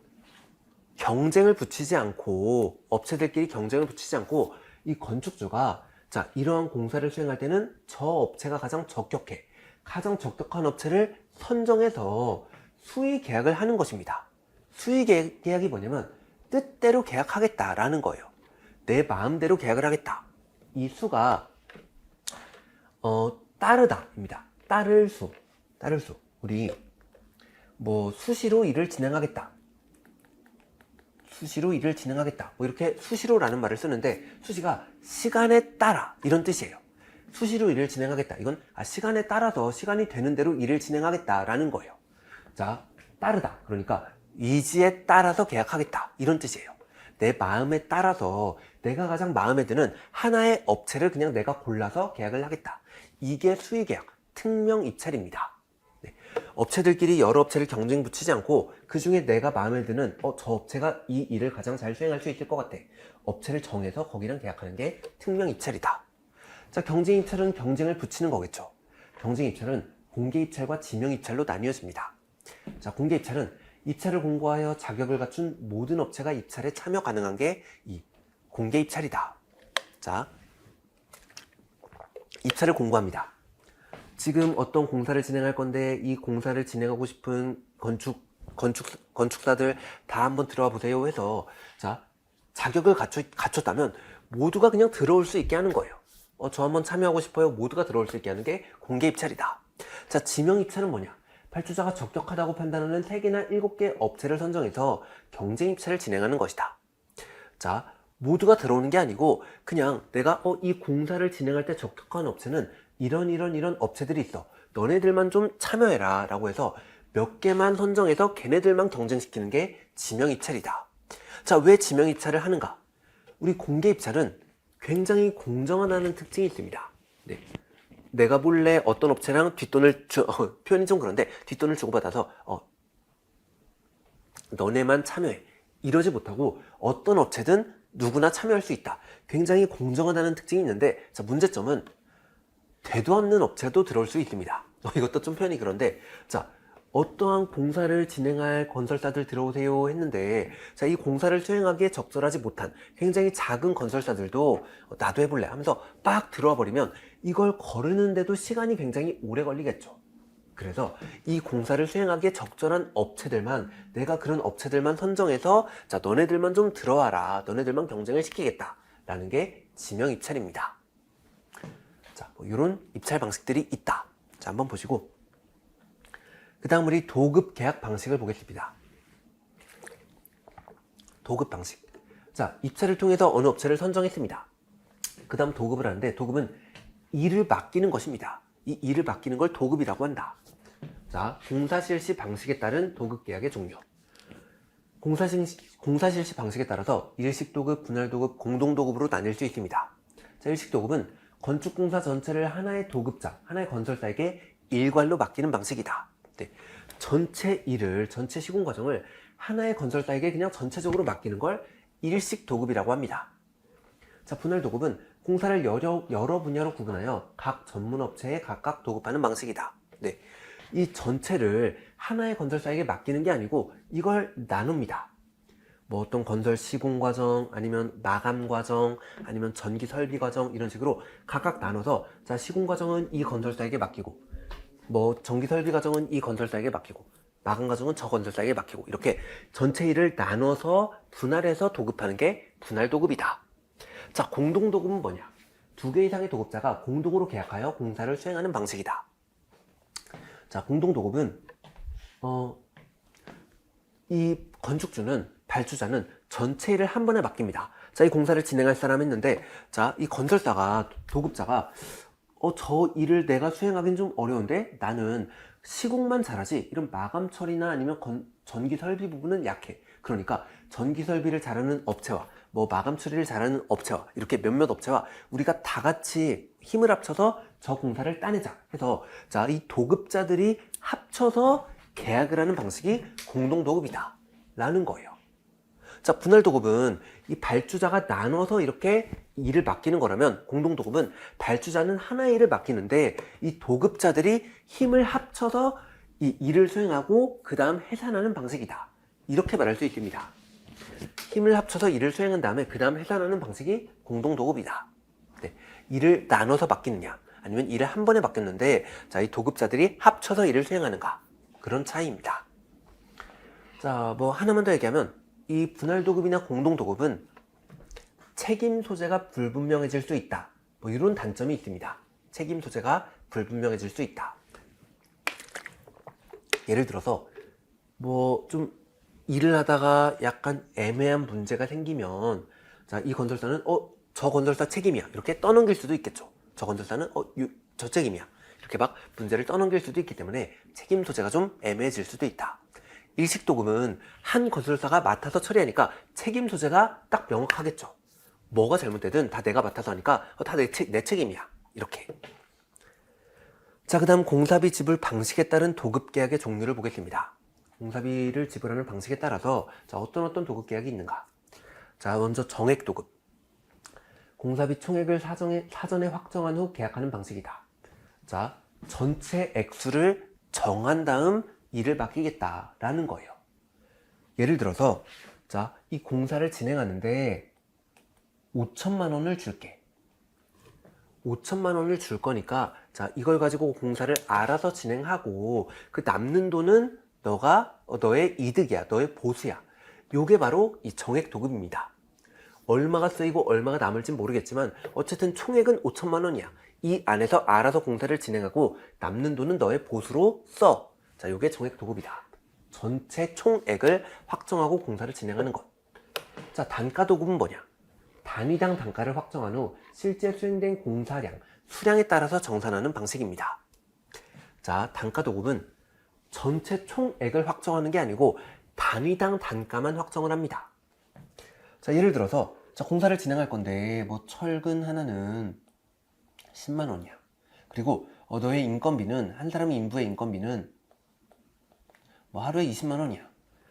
경쟁을 붙이지 않고, 업체들끼리 경쟁을 붙이지 않고 이 건축주가 자, 이러한 공사를 수행할 때는 저 업체가 가장 적격해, 가장 적격한 업체를 선정해서 수의 계약을 하는 것입니다. 수의 계약이 뭐냐면 뜻대로 계약하겠다라는 거예요. 내 마음대로 계약을 하겠다. 이 수가 따르다입니다. 따를 수. 우리 뭐 수시로 일을 진행하겠다. 뭐 이렇게 수시로라는 말을 쓰는데 수시가 시간에 따라 이런 뜻이에요. 수시로 일을 진행하겠다. 이건 시간에 따라서 시간이 되는 대로 일을 진행하겠다라는 거예요. 자, 따르다. 그러니까 의지에 따라서 계약하겠다. 이런 뜻이에요. 내 마음에 따라서 내가 가장 마음에 드는 하나의 업체를 그냥 내가 골라서 계약을 하겠다. 이게 수의계약, 특명 입찰입니다. 네. 업체들끼리 여러 업체를 경쟁 붙이지 않고 그 중에 내가 마음에 드는 저 업체가 이 일을 가장 잘 수행할 수 있을 것 같아. 업체를 정해서 거기랑 계약하는 게 특명 입찰이다. 자, 경쟁 입찰은 경쟁을 붙이는 거겠죠. 경쟁 입찰은 공개 입찰과 지명 입찰로 나뉘어집니다. 자, 공개 입찰은 입찰을 공고하여 자격을 갖춘 모든 업체가 입찰에 참여 가능한 게 이 공개 입찰이다. 자, 입찰을 공고합니다. 지금 어떤 공사를 진행할 건데 이 공사를 진행하고 싶은 건축사들 다 한번 들어와 보세요 해서 자, 자격을 갖췄다면 모두가 그냥 들어올 수 있게 하는 거예요. 저 한번 참여하고 싶어요. 모두가 들어올 수 있게 하는 게 공개 입찰이다. 자, 지명 입찰은 뭐냐? 발주자가 적격하다고 판단하는 3개나 7개 업체를 선정해서 경쟁 입찰을 진행하는 것이다. 자, 모두가 들어오는 게 아니고 그냥 내가 이 공사를 진행할 때 적격한 업체는 이런 업체들이 있어. 너네들만 좀 참여해라 라고 해서 몇 개만 선정해서 걔네들만 경쟁시키는 게 지명 입찰이다. 자, 왜 지명 입찰을 하는가? 우리 공개 입찰은 굉장히 공정하다는 특징이 있습니다. 네. 내가 몰래 어떤 업체랑 표현이 좀 그런데 뒷돈을 주고받아서 너네만 참여해 이러지 못하고 어떤 업체든 누구나 참여할 수 있다. 굉장히 공정하다는 특징이 있는데 자, 문제점은 되도 않는 업체도 들어올 수 있습니다. 이것도 좀 표현이 그런데 자, 어떠한 공사를 진행할 건설사들 들어오세요 했는데 자, 이 공사를 수행하기에 적절하지 못한 굉장히 작은 건설사들도 나도 해볼래 하면서 빡 들어와 버리면 이걸 거르는데도 시간이 굉장히 오래 걸리겠죠. 그래서 이 공사를 수행하기에 적절한 업체들만, 내가 그런 업체들만 선정해서 자, 너네들만 좀 들어와라, 너네들만 경쟁을 시키겠다 라는 게 지명 입찰입니다. 자, 뭐 이런 입찰 방식들이 있다. 자, 한번 보시고 그 다음 우리 도급 계약 방식을 보겠습니다. 도급 방식. 자, 입찰을 통해서 어느 업체를 선정했습니다. 그 다음 도급을 하는데 도급은 일을 맡기는 것입니다. 이 일을 맡기는 걸 도급이라고 한다. 자, 공사 실시 방식에 따른 도급 계약의 종류. 공사 실시 방식에 따라서 일식 도급, 분할 도급, 공동 도급으로 나뉠 수 있습니다. 자, 일식 도급은 건축 공사 전체를 하나의 도급자, 하나의 건설사에게 일괄로 맡기는 방식이다. 네. 전체 시공 과정을 하나의 건설사에게 그냥 전체적으로 맡기는 걸 일식 도급이라고 합니다. 자, 분할 도급은 공사를 여러 분야로 구분하여 각 전문 업체에 각각 도급하는 방식이다. 네. 이 전체를 하나의 건설사에게 맡기는 게 아니고 이걸 나눕니다. 뭐 어떤 건설 시공 과정, 아니면 마감 과정, 아니면 전기 설비 과정, 이런 식으로 각각 나눠서, 자, 시공 과정은 이 건설사에게 맡기고, 뭐 전기 설비 과정은 이 건설사에게 맡기고, 마감 과정은 저 건설사에게 맡기고, 이렇게 전체 일을 나눠서 분할해서 도급하는 게 분할 도급이다. 자, 공동 도급은 뭐냐? 두 개 이상의 도급자가 공동으로 계약하여 공사를 수행하는 방식이다. 자, 공동 도급은 이 건축주는, 발주자는 전체 일을 한 번에 맡깁니다. 자, 이 공사를 진행할 사람 했는데, 자, 이 건설사가, 도급자가 저 일을 내가 수행하기는 좀 어려운데 나는 시공만 잘하지 이런 마감 처리나 아니면 전기 설비 부분은 약해. 그러니까 전기 설비를 잘하는 업체와 뭐 마감 처리를 잘하는 업체와 이렇게 몇몇 업체와 우리가 다 같이 힘을 합쳐서 저 공사를 따내자 해서, 자, 이 도급자들이 합쳐서 계약을 하는 방식이 공동 도급이다 라는 거예요. 자, 분할 도급은 이 발주자가 나눠서 이렇게 일을 맡기는 거라면, 공동 도급은 발주자는 하나의 일을 맡기는데 이 도급자들이 힘을 합쳐서 이 일을 수행하고 그 다음 해산하는 방식이다, 이렇게 말할 수 있습니다. 힘을 합쳐서 일을 수행한 다음에 그 다음 해산하는 방식이 공동 도급이다. 네, 일을 나눠서 맡기느냐 아니면 일을 한 번에 맡겼는데, 자, 이 도급자들이 합쳐서 일을 수행하는가, 그런 차이입니다. 자, 뭐 하나만 더 얘기하면, 이 분할 도급이나 공동 도급은 책임 소재가 불분명해질 수 있다, 뭐 이런 단점이 있습니다. 책임 소재가 불분명해질 수 있다. 예를 들어서 뭐 좀 일을 하다가 약간 애매한 문제가 생기면, 자, 이 건설사는 저 건설사 책임이야 이렇게 떠넘길 수도 있겠죠. 저 건설사는 저 책임이야 이렇게 막 문제를 떠넘길 수도 있기 때문에 책임 소재가 좀 애매해질 수도 있다. 일식 도급은 한 건설사가 맡아서 처리하니까 책임 소재가 딱 명확하겠죠. 뭐가 잘못되든 다 내가 맡아서 하니까 다 내 책임이야 이렇게. 자, 그 다음 공사비 지불 방식에 따른 도급 계약의 종류를 보겠습니다. 공사비를 지불하는 방식에 따라서, 자, 어떤 도급 계약이 있는가. 자, 먼저 정액 도급. 공사비 총액을 사전에 확정한 후 계약하는 방식이다. 자, 전체 액수를 정한 다음 일을 맡기겠다라는 거예요. 예를 들어서, 자, 이 공사를 진행하는데 5천만 원을 줄게. 5천만 원을 줄 거니까, 자, 이걸 가지고 공사를 알아서 진행하고 그 남는 돈은 너의 이득이야, 너의 보수야. 요게 바로 이 정액 도급입니다. 얼마가 쓰이고 얼마가 남을진 모르겠지만 어쨌든 총액은 5천만 원이야. 이 안에서 알아서 공사를 진행하고 남는 돈은 너의 보수로 써. 자, 요게 정액 도급이다. 전체 총액을 확정하고 공사를 진행하는 것. 자, 단가 도급은 뭐냐? 단위당 단가를 확정한 후 실제 수행된 공사량, 수량에 따라서 정산하는 방식입니다. 자, 단가 도급은 전체 총액을 확정하는 게 아니고 단위당 단가만 확정을 합니다. 자, 예를 들어서, 자, 공사를 진행할 건데 뭐 철근 하나는 10만 원이야. 그리고 너의 인건비는, 한 사람의 인부의 인건비는 뭐 하루에 20만 원이야.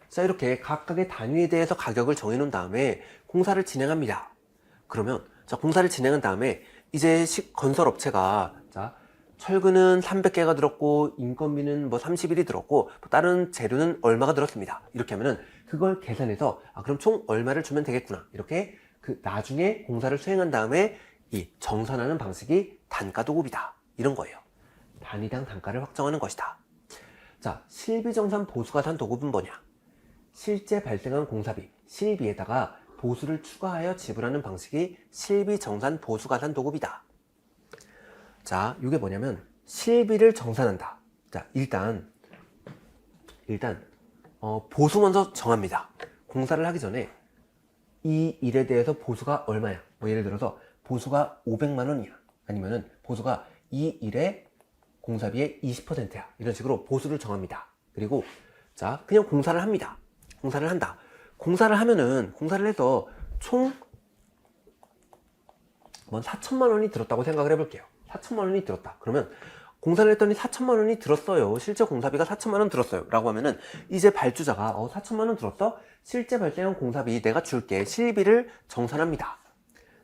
자, 이렇게 각각의 단위에 대해서 가격을 정해놓은 다음에 공사를 진행합니다. 그러면, 자, 공사를 진행한 다음에 이제 건설업체가, 자, 철근은 300개가 들었고 인건비는 뭐 30일이 들었고 뭐 다른 재료는 얼마가 들었습니다. 이렇게 하면은 그걸 계산해서, 그럼 총 얼마를 주면 되겠구나, 이렇게 그 나중에 공사를 수행한 다음에 이 정산하는 방식이 단가 도급이다, 이런 거예요. 단위당 단가를 확정하는 것이다. 자, 실비정산 보수가산 도급은 뭐냐? 실제 발생한 공사비, 실비에다가 보수를 추가하여 지불하는 방식이 실비정산 보수가산 도급이다. 자, 이게 뭐냐면 실비를 정산한다. 자, 일단 보수 먼저 정합니다. 공사를 하기 전에 이 일에 대해서 보수가 얼마야? 뭐 예를 들어서 보수가 500만 원이야. 아니면은 보수가 이 일의 공사비의 20%야. 이런 식으로 보수를 정합니다. 그리고, 자, 그냥 공사를 합니다. 공사를 한다. 공사를 하면은, 공사를 해서 총 4천만 원이 들었다고 생각을 해볼게요. 4천만 원이 들었다. 그러면 공사를 했더니 4천만 원이 들었어요. 실제 공사비가 4천만 원 들었어요. 라고 하면은 이제 발주자가 4천만 원 들었어? 실제 발생한 공사비 내가 줄게. 실비를 정산합니다.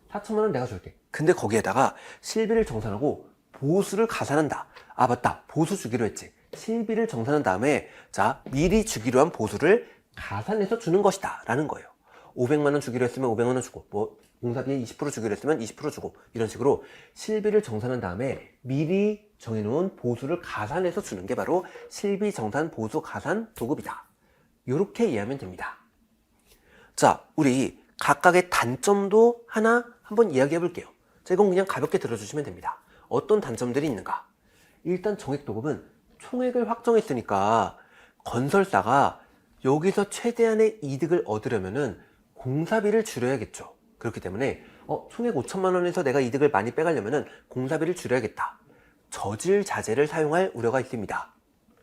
4천만 원 내가 줄게. 근데 거기에다가 실비를 정산하고 보수를 가산한다. 아, 맞다. 보수 주기로 했지. 실비를 정산한 다음에, 자, 미리 주기로 한 보수를 가산해서 주는 것이다 라는 거예요. 500만 원 주기로 했으면 500만 원 주고, 뭐 공사비에 20% 주기로 했으면 20% 주고, 이런 식으로 실비를 정산한 다음에 미리 정해놓은 보수를 가산해서 주는 게 바로 실비 정산 보수 가산 도급이다. 이렇게 이해하면 됩니다. 자, 우리 각각의 단점도 하나 한번 이야기해 볼게요. 자, 이건 그냥 가볍게 들어주시면 됩니다. 어떤 단점들이 있는가? 일단 정액도급은 총액을 확정했으니까 건설사가 여기서 최대한의 이득을 얻으려면은 공사비를 줄여야겠죠. 그렇기 때문에 총액 5천만 원에서 내가 이득을 많이 빼가려면은 공사비를 줄여야겠다. 저질 자재를 사용할 우려가 있습니다.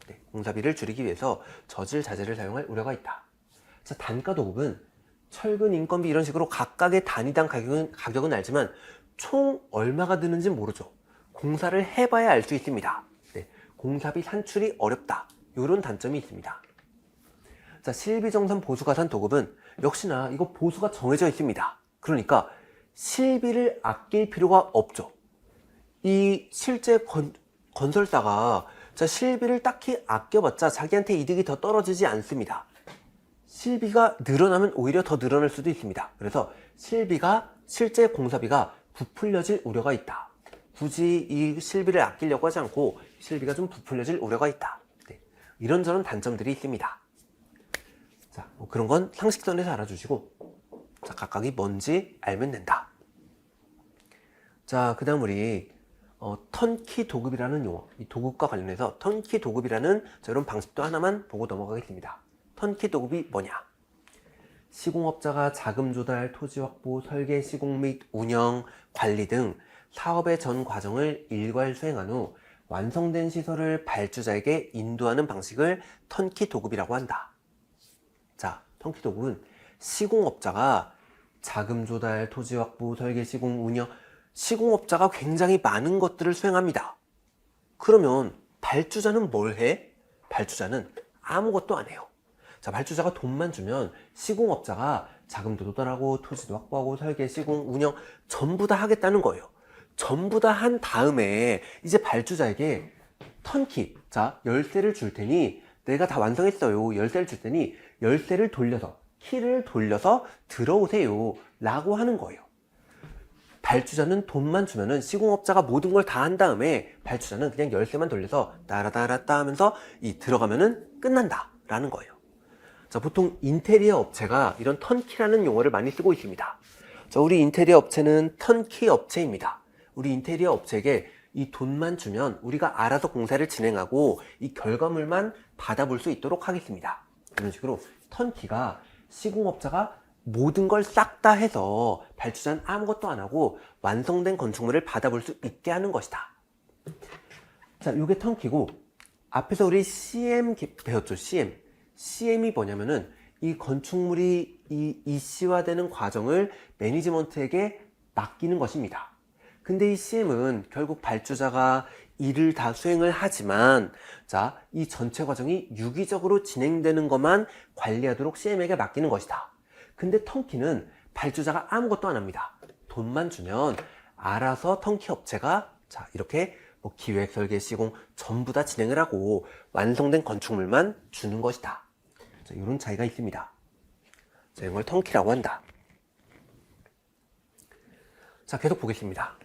네, 공사비를 줄이기 위해서 저질 자재를 사용할 우려가 있다. 자, 단가 도급은 철근, 인건비 이런 식으로 각각의 단위당 가격은 알지만 총 얼마가 드는지 모르죠. 공사를 해봐야 알 수 있습니다. 네, 공사비 산출이 어렵다. 이런 단점이 있습니다. 자, 실비정산 보수가산 도급은 역시나 이거 보수가 정해져 있습니다. 그러니까 실비를 아낄 필요가 없죠. 이 실제 건설사가 자, 실비를 딱히 아껴봤자 자기한테 이득이 더 떨어지지 않습니다. 실비가 늘어나면 오히려 더 늘어날 수도 있습니다. 그래서 실제 공사비가 부풀려질 우려가 있다. 굳이 이 실비를 아끼려고 하지 않고 실비가 좀 부풀려질 우려가 있다. 네, 이런저런 단점들이 있습니다. 자, 그런 건 상식선에서 알아주시고, 자, 각각이 뭔지 알면 된다. 자, 그 다음 우리 턴키 도급이라는 용어, 이 도급과 관련해서 턴키 도급이라는 이런 방식도 하나만 보고 넘어가겠습니다. 턴키 도급이 뭐냐? 시공업자가 자금 조달, 토지 확보, 설계, 시공 및 운영, 관리 등 사업의 전 과정을 일괄 수행한 후 완성된 시설을 발주자에게 인도하는 방식을 턴키 도급이라고 한다. 자, 턴키 도급은 시공업자가 자금 조달, 토지 확보, 설계, 시공, 운영, 시공업자가 굉장히 많은 것들을 수행합니다. 그러면 발주자는 뭘 해? 발주자는 아무것도 안 해요. 자, 발주자가 돈만 주면 시공업자가 자금도 조달하고 토지도 확보하고 설계, 시공, 운영 전부 다 하겠다는 거예요. 전부 다 한 다음에 이제 발주자에게 턴키, 자, 열쇠를 줄 테니 내가 다 완성했어요. 열쇠를 줄 테니 열쇠를 돌려서, 키를 돌려서 들어오세요 라고 하는 거예요. 발주자는 돈만 주면은 시공업자가 모든 걸 다 한 다음에 발주자는 그냥 열쇠만 돌려서 따라따라따 하면서 들어가면은 끝난다 라는 거예요. 자, 보통 인테리어 업체가 이런 턴키라는 용어를 많이 쓰고 있습니다. 자, 우리 인테리어 업체는 턴키 업체입니다. 우리 인테리어 업체에게 이 돈만 주면 우리가 알아서 공사를 진행하고 이 결과물만 받아볼 수 있도록 하겠습니다. 이런 식으로 턴키가 시공업자가 모든 걸 싹 다 해서 발주자는 아무것도 안 하고 완성된 건축물을 받아볼 수 있게 하는 것이다. 자, 요게 턴키고, 앞에서 우리 CM 배웠죠. CM이 뭐냐면은 이 건축물이 이시화되는 과정을 매니지먼트에게 맡기는 것입니다. 근데 이 CM은 결국 발주자가 일을 다 수행을 하지만, 자, 이 전체 과정이 유기적으로 진행되는 것만 관리하도록 CM에게 맡기는 것이다. 근데 턴키는 발주자가 아무것도 안 합니다. 돈만 주면 알아서 턴키 업체가 자, 이렇게 뭐 기획, 설계, 시공 전부 다 진행을 하고 완성된 건축물만 주는 것이다. 자, 이런 차이가 있습니다. 자, 이걸 턴키라고 한다. 자, 계속 보겠습니다.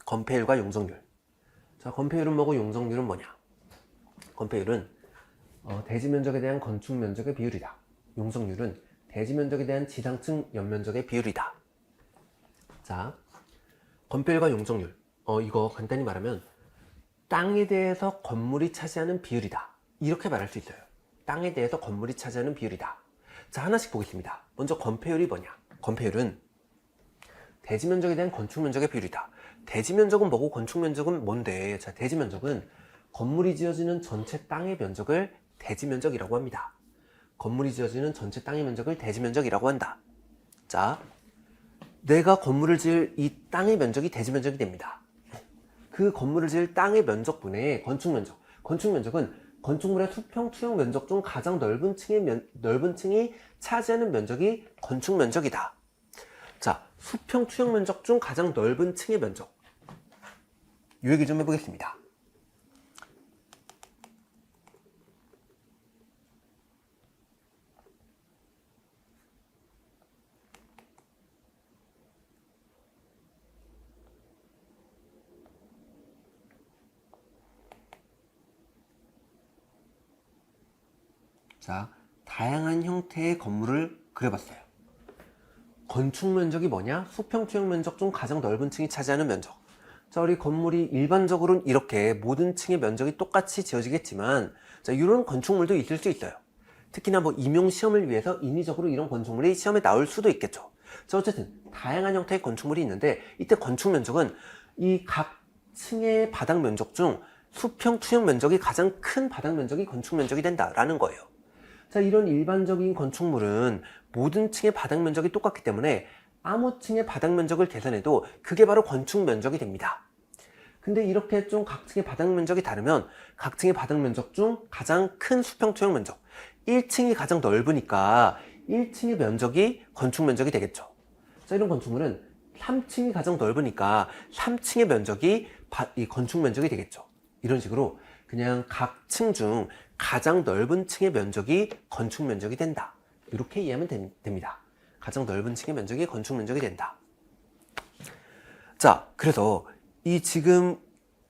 건폐율과 용적률. 자, 건폐율은 뭐고 용적률은 뭐냐? 건폐율은 대지 면적에 대한 건축 면적의 비율이다. 용적률은 대지 면적에 대한 지상층 연면적의 비율이다. 자, 건폐율과 용적률. 이거 간단히 말하면 땅에 대해서 건물이 차지하는 비율이다. 이렇게 말할 수 있어요. 땅에 대해서 건물이 차지하는 비율이다. 자, 하나씩 보겠습니다. 먼저 건폐율이 뭐냐? 건폐율은 대지 면적에 대한 건축 면적의 비율이다. 대지 면적은 뭐고 건축 면적은 뭔데? 자, 대지 면적은 건물이 지어지는 전체 땅의 면적을 대지 면적이라고 합니다. 건물이 지어지는 전체 땅의 면적을 대지 면적이라고 한다. 자, 내가 건물을 지을 이 땅의 면적이 대지 면적이 됩니다. 그 건물을 지을 땅의 면적분의 건축 면적. 건축 면적은 건축물의 수평 투영 면적 중 가장 넓은 층이 차지하는 면적이 건축 면적이다. 자, 수평 투영 면적 중 가장 넓은 층의 면적. 이 얘기 좀 해보겠습니다. 자, 다양한 형태의 건물을 그려봤어요. 건축 면적이 뭐냐? 수평 투영 면적 중 가장 넓은 층이 차지하는 면적. 자, 우리 건물이 일반적으로는 이렇게 모든 층의 면적이 똑같이 지어지겠지만, 자, 이런 건축물도 있을 수 있어요. 특히나 뭐 임용 시험을 위해서 인위적으로 이런 건축물이 시험에 나올 수도 있겠죠. 자, 어쨌든 다양한 형태의 건축물이 있는데, 이때 건축 면적은 이 각 층의 바닥 면적 중 수평 투영 면적이 가장 큰 바닥 면적이 건축 면적이 된다라는 거예요. 자, 이런 일반적인 건축물은 모든 층의 바닥 면적이 똑같기 때문에 아무 층의 바닥 면적을 계산해도 그게 바로 건축 면적이 됩니다. 근데 이렇게 좀 각 층의 바닥 면적이 다르면 각 층의 바닥 면적 중 가장 큰 수평 투영 면적, 1층이 가장 넓으니까 1층의 면적이 건축 면적이 되겠죠. 자, 이런 건축물은 3층이 가장 넓으니까 3층의 면적이 이 건축 면적이 되겠죠. 이런 식으로 그냥 각 층 중 가장 넓은 층의 면적이 건축 면적이 된다. 이렇게 이해하면 됩니다. 가장 넓은 층의 면적이 건축 면적이 된다. 자, 그래서 이 지금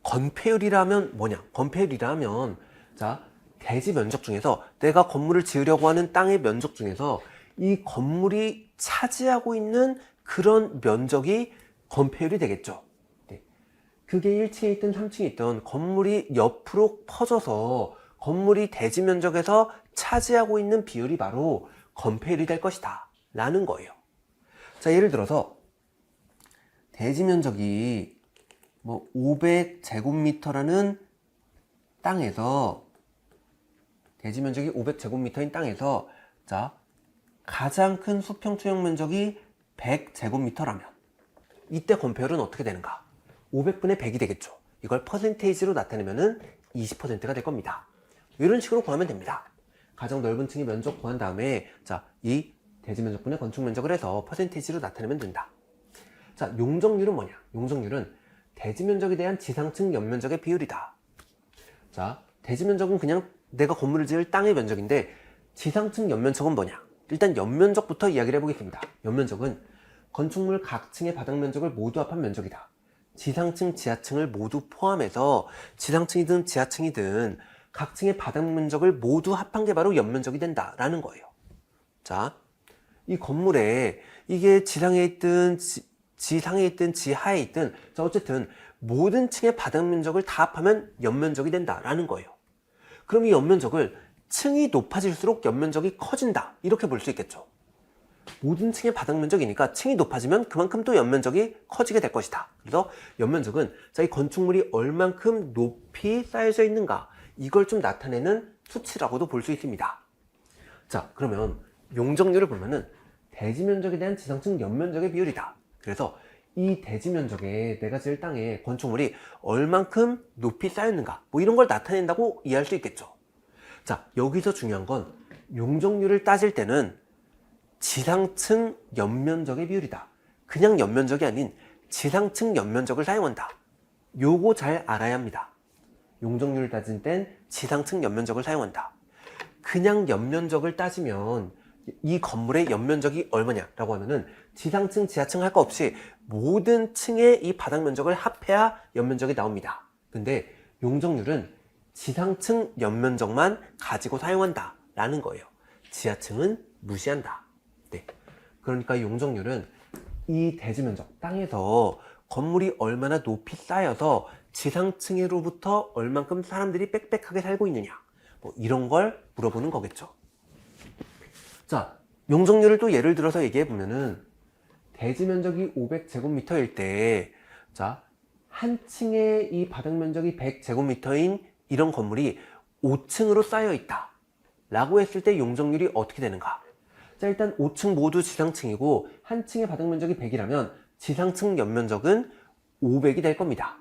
건폐율이라면 뭐냐? 건폐율이라면, 자, 대지 면적 중에서 내가 건물을 지으려고 하는 땅의 면적 중에서 이 건물이 차지하고 있는 그런 면적이 건폐율이 되겠죠. 네. 그게 1층에 있든 3층에 있든 건물이 옆으로 퍼져서 건물이 대지 면적에서 차지하고 있는 비율이 바로 건폐율이 될 것이다 라는 거예요. 자, 예를 들어서 대지 면적이 뭐 500제곱미터라는 땅에서, 대지 면적이 500제곱미터인 땅에서, 자, 가장 큰 수평 투영 면적이 100제곱미터라면 이때 건폐율은 어떻게 되는가? 500분의 100이 되겠죠. 이걸 퍼센테이지로 나타내면은 20%가 될 겁니다. 이런 식으로 구하면 됩니다. 가장 넓은 층의 면적 구한 다음에, 자, 이 대지 면적분의 건축 면적을 해서 퍼센테이지로 나타내면 된다. 자, 용적률은 뭐냐? 용적률은 대지 면적에 대한 지상층 연면적의 비율이다. 자, 대지 면적은 그냥 내가 건물을 지을 땅의 면적인데 지상층 연면적은 뭐냐? 일단 연면적부터 이야기를 해보겠습니다. 연면적은 건축물 각 층의 바닥 면적을 모두 합한 면적이다. 지상층, 지하층을 모두 포함해서 지상층이든 지하층이든 각 층의 바닥 면적을 모두 합한 게 바로 연면적이 된다라는 거예요. 자, 이 건물에 이게 지상에 있든 지하에 있든, 자, 어쨌든 모든 층의 바닥 면적을 다 합하면 연면적이 된다라는 거예요. 그럼 이 연면적을 층이 높아질수록 연면적이 커진다, 이렇게 볼 수 있겠죠. 모든 층의 바닥 면적이니까 층이 높아지면 그만큼 또 연면적이 커지게 될 것이다. 그래서 연면적은, 자, 이 건축물이 얼만큼 높이 쌓여져 있는가, 이걸 좀 나타내는 수치라고도 볼 수 있습니다. 자, 그러면 용적률을 보면은 대지 면적에 대한 지상층 연면적의 비율이다. 그래서 이 대지 면적에 내가 지을 땅에 건축물이 얼만큼 높이 쌓였는가, 뭐 이런 걸 나타낸다고 이해할 수 있겠죠. 자, 여기서 중요한 건 용적률을 따질 때는 지상층 연면적의 비율이다. 그냥 연면적이 아닌 지상층 연면적을 사용한다. 요거 잘 알아야 합니다. 용적률을 따질 땐 지상층 연면적을 사용한다. 그냥 연면적을 따지면 이 건물의 연면적이 얼마냐라고 하면은 지상층, 지하층 할 거 없이 모든 층의 이 바닥 면적을 합해야 연면적이 나옵니다. 근데 용적률은 지상층 연면적만 가지고 사용한다 라는 거예요. 지하층은 무시한다. 네. 그러니까 용적률은 이 대지 면적, 땅에서 건물이 얼마나 높이 쌓여서 지상층으로부터 얼만큼 사람들이 빽빽하게 살고 있느냐, 뭐 이런 걸 물어보는 거겠죠. 자, 용적률을 또 예를 들어서 얘기해 보면은 대지 면적이 500제곱미터일 때, 자, 한 층의 이 바닥 면적이 100제곱미터인 이런 건물이 5층으로 쌓여 있다 라고 했을 때 용적률이 어떻게 되는가? 자, 일단 5층 모두 지상층이고 한 층의 바닥 면적이 100이라면 지상층 연면적은 500이 될 겁니다.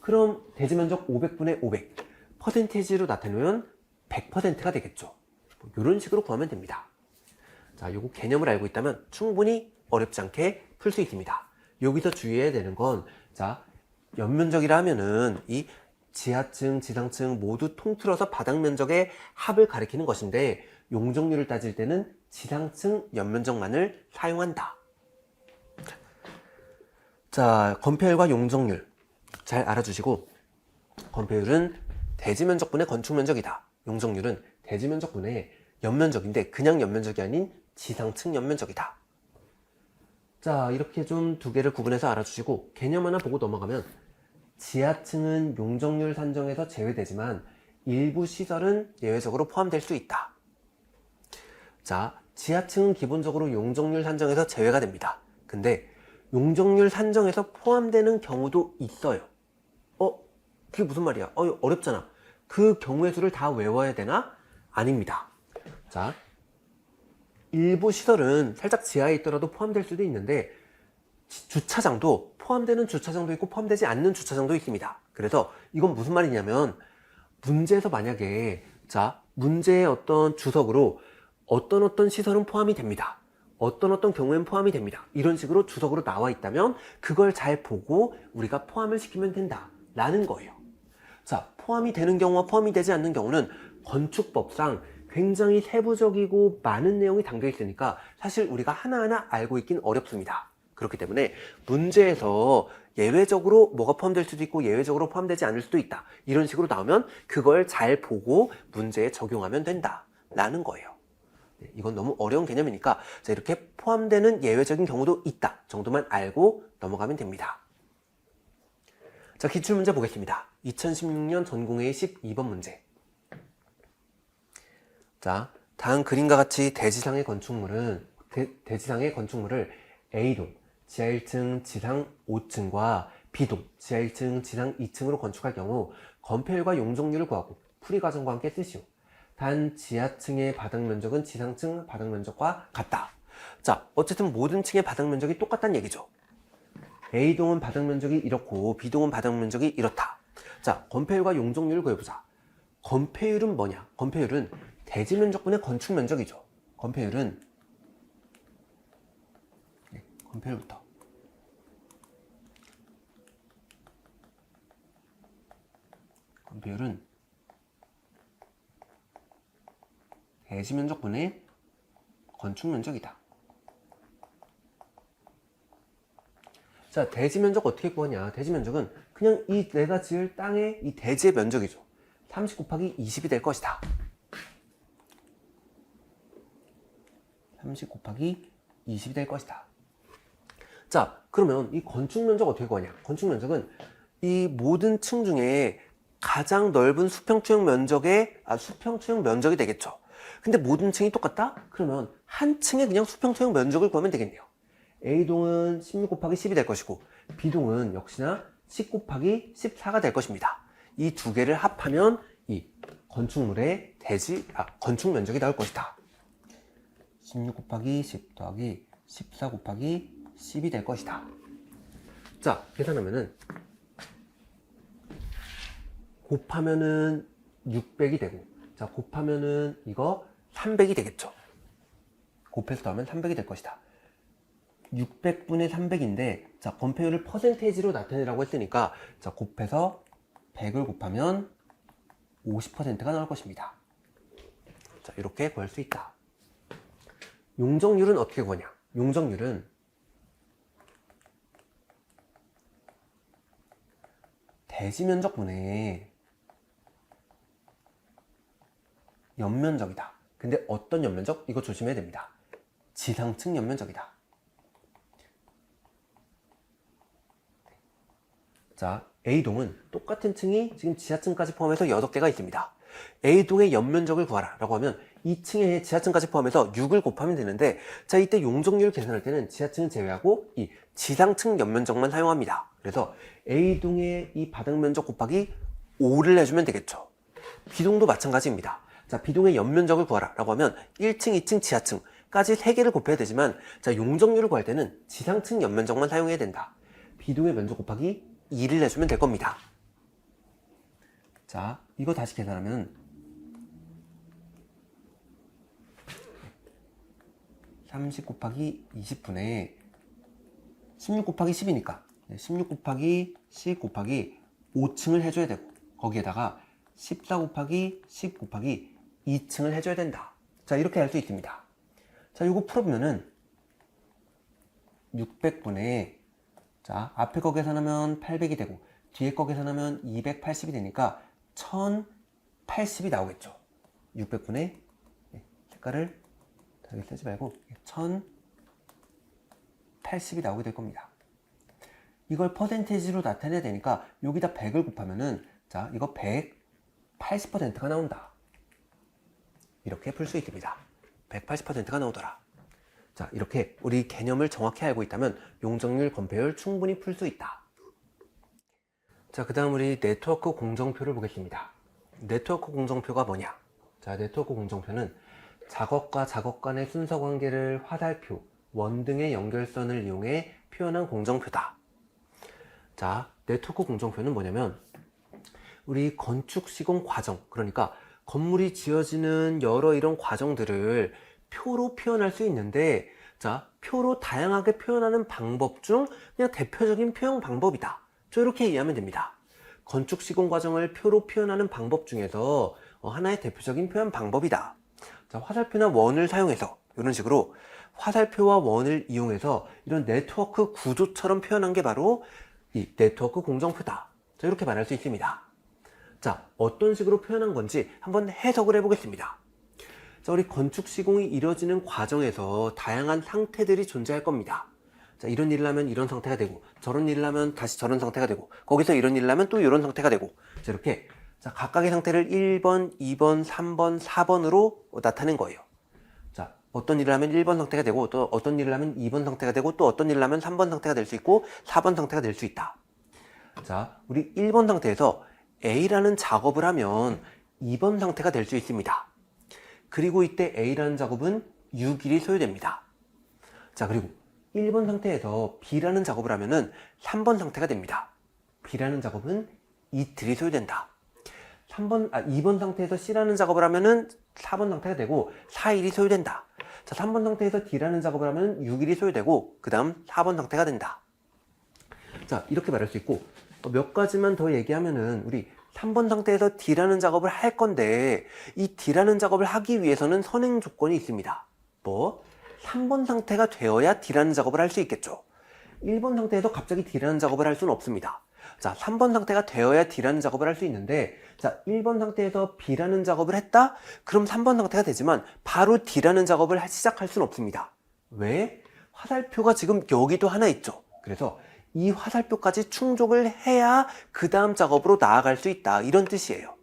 그럼 대지 면적 500분의 500 퍼센테이지로 나타내면 100%가 되겠죠. 이런 식으로 구하면 됩니다. 자, 요거 개념을 알고 있다면 충분히 어렵지 않게 풀 수 있습니다. 여기서 주의해야 되는 건, 자, 연면적이라 하면은 이 지하층, 지상층 모두 통틀어서 바닥 면적의 합을 가리키는 것인데, 용적률을 따질 때는 지상층 연면적만을 사용한다. 자, 건폐율과 용적률 잘 알아주시고, 건폐율은 대지 면적분의 건축 면적이다. 용적률은 대지 면적분의 연면적인데 그냥 연면적이 아닌 지상층 연면적이다. 자, 이렇게 좀 두 개를 구분해서 알아주시고 개념 하나 보고 넘어가면 지하층은 용적률 산정에서 제외되지만 일부 시설은 예외적으로 포함될 수 있다. 자, 지하층은 기본적으로 용적률 산정에서 제외가 됩니다. 근데 용적률 산정에서 포함되는 경우도 있어요. 그게 무슨 말이야? 어렵잖아. 그 경우의 수를 다 외워야 되나? 아닙니다. 자, 일부 시설은 살짝 지하에 있더라도 포함될 수도 있는데 주차장도 포함되는 주차장도 있고 포함되지 않는 주차장도 있습니다. 그래서 이건 무슨 말이냐면 문제에서 만약에 자, 문제의 어떤 주석으로 어떤 시설은 포함이 됩니다. 어떤 경우엔 포함이 됩니다. 이런 식으로 주석으로 나와 있다면 그걸 잘 보고 우리가 포함을 시키면 된다 라는 거예요. 자, 포함이 되는 경우와 포함이 되지 않는 경우는 건축법상 굉장히 세부적이고 많은 내용이 담겨 있으니까 사실 우리가 하나하나 알고 있긴 어렵습니다. 그렇기 때문에 문제에서 예외적으로 뭐가 포함될 수도 있고 예외적으로 포함되지 않을 수도 있다. 이런 식으로 나오면 그걸 잘 보고 문제에 적용하면 된다 라는 거예요. 이건 너무 어려운 개념이니까 자, 이렇게 포함되는 예외적인 경우도 있다 정도만 알고 넘어가면 됩니다. 자, 기출문제 보겠습니다. 2016년 전공회의 12번 문제. 자, 다음 그림과 같이 대지상의 건축물을 A동, 지하 1층, 지상 5층과 B동, 지하 1층, 지상 2층으로 건축할 경우 건폐율과 용적률을 구하고 풀이 과정과 함께 쓰시오. 단 지하층의 바닥 면적은 지상층 바닥 면적과 같다. 자, 어쨌든 모든 층의 바닥 면적이 똑같다는 얘기죠. A동은 바닥 면적이 이렇고 B동은 바닥 면적이 이렇다. 자, 건폐율과 용적률을 구해보자. 건폐율은 뭐냐? 건폐율은 대지 면적분의 건축 면적이죠. 건폐율은 건폐율부터 건폐율은 대지 면적분의 건축 면적이다. 자, 대지 면적 어떻게 구하냐? 대지 면적은 그냥 이 내가 지을 땅의 이 대지의 면적이죠. 30 곱하기 20이 될 것이다. 30 곱하기 20이 될 것이다. 자, 그러면 이 건축 면적 어떻게 구하냐? 건축 면적은 이 모든 층 중에 가장 넓은 수평 투영 면적이 되겠죠. 근데 모든 층이 똑같다? 그러면 한 층에 그냥 수평 투영 면적을 구하면 되겠네요. A동은 16 곱하기 10이 될 것이고 B동은 역시나 10 곱하기 14가 될 것입니다. 이 두 개를 합하면 이 건축물의 건축 면적이 나올 것이다. 16 곱하기 10 더하기 14 곱하기 10이 될 것이다. 자, 계산하면은 곱하면은 600이 되고 자, 곱하면은 이거 300이 되겠죠. 곱해서 더하면 300이 될 것이다. 600분의 300인데 자, 건폐율을 퍼센테이지로 나타내라고 했으니까 자, 곱해서 100을 곱하면 50%가 나올 것입니다. 자, 이렇게 구할 수 있다. 용적률은 어떻게 구하냐? 용적률은 대지 면적분의 연면적이다. 근데 어떤 연면적? 이거 조심해야 됩니다. 지상층 연면적이다. 자, A동은 똑같은 층이 지금 지하층까지 포함해서 6개가 있습니다. A동의 연면적을 구하라 라고 하면 2층에 지하층까지 포함해서 6을 곱하면 되는데 자, 이때 용적률 계산할 때는 지하층은 제외하고 이 지상층 연면적만 사용합니다. 그래서 A동의 이 바닥 면적 곱하기 5를 해주면 되겠죠. B동도 마찬가지입니다. 자, B동의 연면적을 구하라 라고 하면 1층, 2층, 지하층까지 3개를 곱해야 되지만 자, 용적률을 구할 때는 지상층 연면적만 사용해야 된다. B동의 면적 곱하기 2를 내주면 될 겁니다. 자, 이거 다시 계산하면 30 곱하기 20분의 16 곱하기 10이니까 16 곱하기 10 곱하기 5층을 해줘야 되고 거기에다가 14 곱하기 10 곱하기 2층을 해줘야 된다. 자, 이렇게 할 수 있습니다. 자, 이거 풀어보면은 600분의 자, 앞에 거 계산하면 800이 되고 뒤에 거 계산하면 280이 되니까 1080이 나오겠죠. 600분의 색깔을 여기 쓰지 말고 1080이 나오게 될 겁니다. 이걸 퍼센테이지로 나타내야 되니까 여기다 100을 곱하면은 자, 이거 180%가 나온다. 이렇게 풀 수 있습니다. 180%가 나오더라. 자, 이렇게 우리 개념을 정확히 알고 있다면 용적률, 건폐율 충분히 풀 수 있다. 자, 그 다음 우리 네트워크 공정표를 보겠습니다. 네트워크 공정표가 뭐냐? 자, 네트워크 공정표는 작업과 작업 간의 순서 관계를 화살표, 원 등의 연결선을 이용해 표현한 공정표다. 자, 네트워크 공정표는 뭐냐면 우리 건축 시공 과정, 그러니까 건물이 지어지는 여러 이런 과정들을 표로 표현할 수 있는데, 자, 표로 다양하게 표현하는 방법 중 그냥 대표적인 표현 방법이다. 저 이렇게 이해하면 됩니다. 건축 시공 과정을 표로 표현하는 방법 중에서 하나의 대표적인 표현 방법이다. 자, 화살표나 원을 사용해서 이런 식으로 화살표와 원을 이용해서 이런 네트워크 구조처럼 표현한 게 바로 이 네트워크 공정표다. 자, 이렇게 말할 수 있습니다. 자, 어떤 식으로 표현한 건지 한번 해석을 해보겠습니다. 자, 우리 건축 시공이 이루어지는 과정에서 다양한 상태들이 존재할 겁니다. 자, 이런 일을 하면 이런 상태가 되고, 저런 일을 하면 다시 저런 상태가 되고, 거기서 이런 일을 하면 또 이런 상태가 되고, 자, 이렇게 자, 각각의 상태를 1번, 2번, 3번, 4번으로 나타낸 거예요. 자, 어떤 일을 하면 1번 상태가 되고, 또 어떤 일을 하면 2번 상태가 되고, 또 어떤 일을 하면 3번 상태가 될 수 있고, 4번 상태가 될 수 있다. 자, 우리 1번 상태에서 A라는 작업을 하면 2번 상태가 될 수 있습니다. 그리고 이때 A라는 작업은 6일이 소요됩니다. 자, 그리고 1번 상태에서 B라는 작업을 하면은 3번 상태가 됩니다. B라는 작업은 이틀이 소요된다. 2번 상태에서 C라는 작업을 하면은 4번 상태가 되고 4일이 소요된다. 자, 3번 상태에서 D라는 작업을 하면 6일이 소요되고 그 다음 4번 상태가 된다. 자, 이렇게 말할 수 있고 몇 가지만 더 얘기하면은 우리 3번 상태에서 D라는 작업을 할 건데 이 D라는 작업을 하기 위해서는 선행 조건이 있습니다. 뭐? 3번 상태가 되어야 D라는 작업을 할 수 있겠죠. 1번 상태에서 갑자기 D라는 작업을 할 수는 없습니다. 자, 3번 상태가 되어야 D라는 작업을 할 수 있는데, 자, 1번 상태에서 B라는 작업을 했다? 그럼 3번 상태가 되지만 바로 D라는 작업을 시작할 수는 없습니다. 왜? 화살표가 지금 여기도 하나 있죠. 그래서 이 화살표까지 충족을 해야 그 다음 작업으로 나아갈 수 있다. 이런 뜻이에요.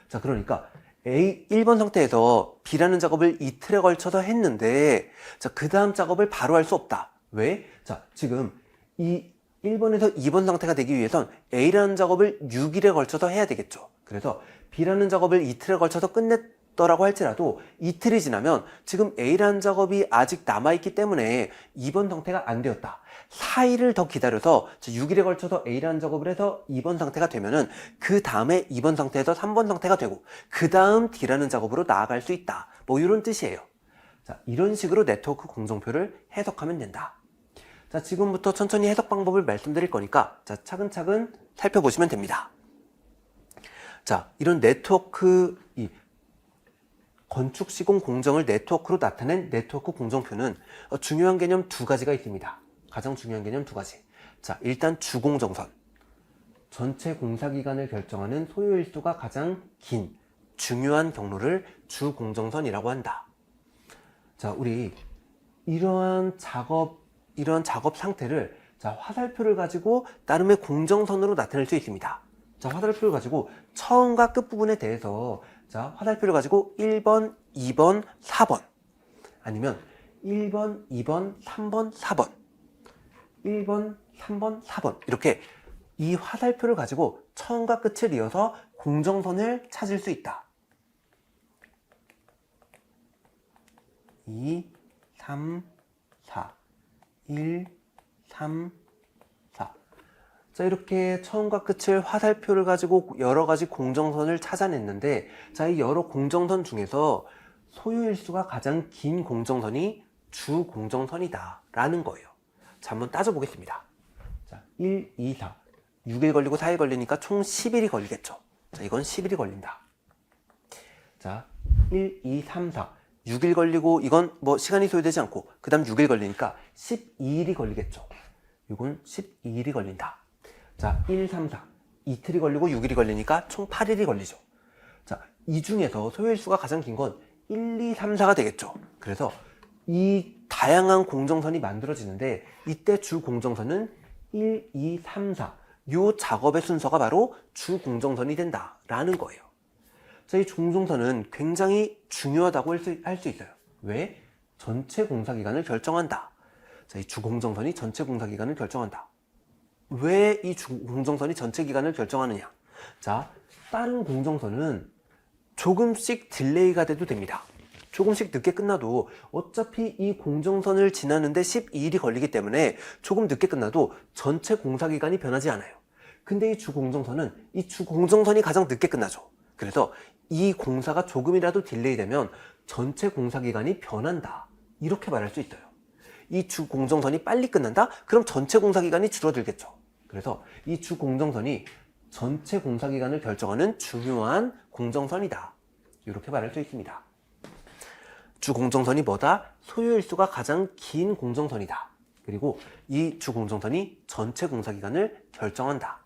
자, 그러니까 1번 상태에서 B라는 작업을 이틀에 걸쳐서 했는데, 자, 그 다음 작업을 바로 할 수 없다. 왜? 자, 지금 이 1번에서 2번 상태가 되기 위해선 A라는 작업을 6일에 걸쳐서 해야 되겠죠. 그래서 B라는 작업을 이틀에 걸쳐서 끝냈더라고 할지라도 이틀이 지나면 지금 A라는 작업이 아직 남아있기 때문에 2번 상태가 안 되었다. 4일을 더 기다려서 6일에 걸쳐서 A라는 작업을 해서 2번 상태가 되면은 그 다음에 2번 상태에서 3번 상태가 되고 그 다음 D라는 작업으로 나아갈 수 있다. 뭐 이런 뜻이에요. 자, 이런 식으로 네트워크 공정표를 해석하면 된다. 자, 지금부터 천천히 해석 방법을 말씀드릴 거니까 자, 차근차근 살펴보시면 됩니다. 자, 이런 네트워크, 이 건축 시공 공정을 네트워크로 나타낸 네트워크 공정표는 중요한 개념 두 가지가 있습니다. 가장 중요한 개념 두 가지. 자, 일단 주공정선. 전체 공사 기간을 결정하는 소요일수가 가장 긴 중요한 경로를 주공정선이라고 한다. 자, 우리 이러한 작업 상태를 자, 화살표를 가지고 나름의 공정선으로 나타낼 수 있습니다. 자, 화살표를 가지고 처음과 끝부분에 대해서 자, 화살표를 가지고 1번, 2번, 4번 아니면 1번, 2번, 3번, 4번 1번, 3번, 4번 이렇게 이 화살표를 가지고 처음과 끝을 이어서 공정선을 찾을 수 있다. 2, 3, 4 1, 3, 4 자, 이렇게 처음과 끝을 화살표를 가지고 여러 가지 공정선을 찾아냈는데 자, 이 여러 공정선 중에서 소요일수가 가장 긴 공정선이 주공정선이다 라는 거예요. 자, 한번 따져보겠습니다. 자, 1, 2, 4 6일 걸리고 4일 걸리니까 총 10일이 걸리겠죠. 자, 이건 10일이 걸린다. 자, 1, 2, 3, 4 6일 걸리고 이건 뭐 시간이 소요되지 않고 그 다음 6일 걸리니까 12일이 걸리겠죠. 이건 12일이 걸린다. 자, 1, 3, 4 이틀이 걸리고 6일이 걸리니까 총 8일이 걸리죠. 자, 이 중에서 소요일수가 가장 긴 건 1, 2, 3, 4가 되겠죠. 그래서 이 다양한 공정선이 만들어지는데 이때 주 공정선은 1, 2, 3, 4. 요 작업의 순서가 바로 주 공정선이 된다라는 거예요. 자, 이 공정선은 굉장히 중요하다고 할 수 있어요. 왜? 전체 공사기간을 결정한다. 자, 이 주 공정선이 전체 공사기간을 결정한다. 왜 이 주 공정선이 전체 기간을 결정하느냐? 자, 다른 공정선은 조금씩 딜레이가 돼도 됩니다. 조금씩 늦게 끝나도 어차피 이 공정선을 지나는데 12일이 걸리기 때문에 조금 늦게 끝나도 전체 공사기간이 변하지 않아요. 근데 이 주공정선은 이 주공정선이 가장 늦게 끝나죠. 그래서 이 공사가 조금이라도 딜레이 되면 전체 공사기간이 변한다. 이렇게 말할 수 있어요. 이 주공정선이 빨리 끝난다? 그럼 전체 공사기간이 줄어들겠죠. 그래서 이 주공정선이 전체 공사기간을 결정하는 중요한 공정선이다. 이렇게 말할 수 있습니다. 주공정선이 뭐다? 소요일수가 가장 긴 공정선이다. 그리고 이 주공정선이 전체 공사기간을 결정한다.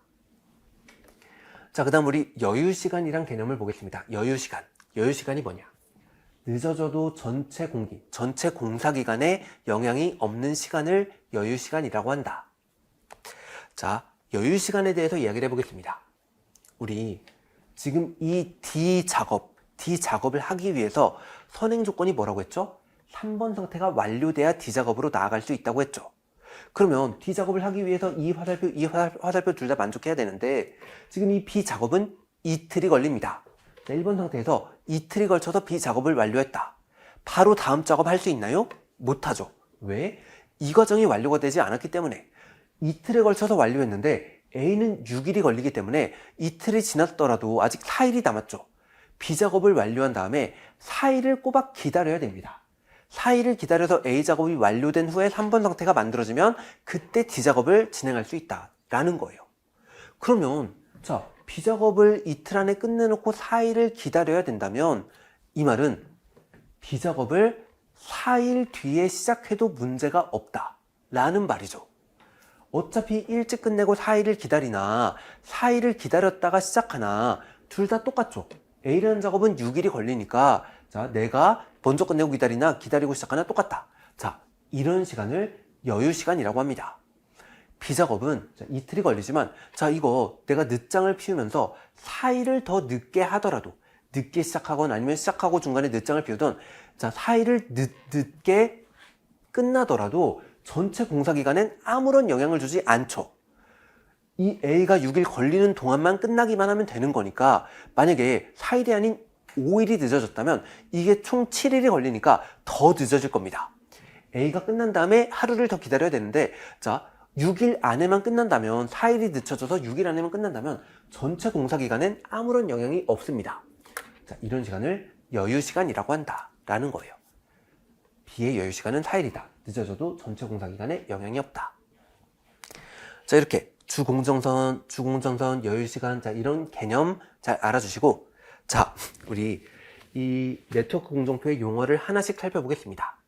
자, 그 다음 우리 여유시간이란 개념을 보겠습니다. 여유시간. 여유시간이 뭐냐? 늦어져도 전체 공기, 전체 공사기간에 영향이 없는 시간을 여유시간이라고 한다. 자, 여유시간에 대해서 이야기를 해보겠습니다. 우리 지금 이 D작업을 하기 위해서 선행 조건이 뭐라고 했죠? 3번 상태가 완료돼야 D작업으로 나아갈 수 있다고 했죠. 그러면 D작업을 하기 위해서 이 화살표 둘 다 만족해야 되는데 지금 이 B작업은 이틀이 걸립니다. 자, 1번 상태에서 이틀이 걸쳐서 B작업을 완료했다. 바로 다음 작업 할 수 있나요? 못하죠. 왜? 이 과정이 완료가 되지 않았기 때문에. 이틀에 걸쳐서 완료했는데 A는 6일이 걸리기 때문에 이틀이 지났더라도 아직 4일이 남았죠. B작업을 완료한 다음에 4일을 꼬박 기다려야 됩니다. 4일을 기다려서 A작업이 완료된 후에 3번 상태가 만들어지면 그때 D작업을 진행할 수 있다라는 거예요. 그러면 자, B작업을 이틀 안에 끝내놓고 4일을 기다려야 된다면 이 말은 B작업을 4일 뒤에 시작해도 문제가 없다라는 말이죠. 어차피 일찍 끝내고 4일을 기다리나 4일을 기다렸다가 시작하나 둘 다 똑같죠. A라는 작업은 6일이 걸리니까 자, 내가 먼저 끝내고 기다리나 기다리고 시작하나 똑같다. 자, 이런 시간을 여유시간이라고 합니다. B작업은 자, 이틀이 걸리지만 자, 이거 내가 늦장을 피우면서 4일을 더 늦게 하더라도 늦게 시작하거나 아니면 시작하고 중간에 늦장을 피우던 자, 4일을 늦게 끝나더라도 전체 공사기간엔 아무런 영향을 주지 않죠. 이 A가 6일 걸리는 동안만 끝나기만 하면 되는 거니까 만약에 4일이 아닌 5일이 늦어졌다면 이게 총 7일이 걸리니까 더 늦어질 겁니다. A가 끝난 다음에 하루를 더 기다려야 되는데 자, 6일 안에만 끝난다면 4일이 늦춰져서 6일 안에만 끝난다면 전체 공사기간엔 아무런 영향이 없습니다. 자, 이런 시간을 여유시간이라고 한다라는 거예요. B의 여유시간은 4일이다. 늦어져도 전체 공사기간에 영향이 없다. 자, 이렇게 주공정선, 여유시간, 자, 이런 개념 잘 알아주시고, 자, 우리 이 네트워크 공정표의 용어를 하나씩 살펴보겠습니다.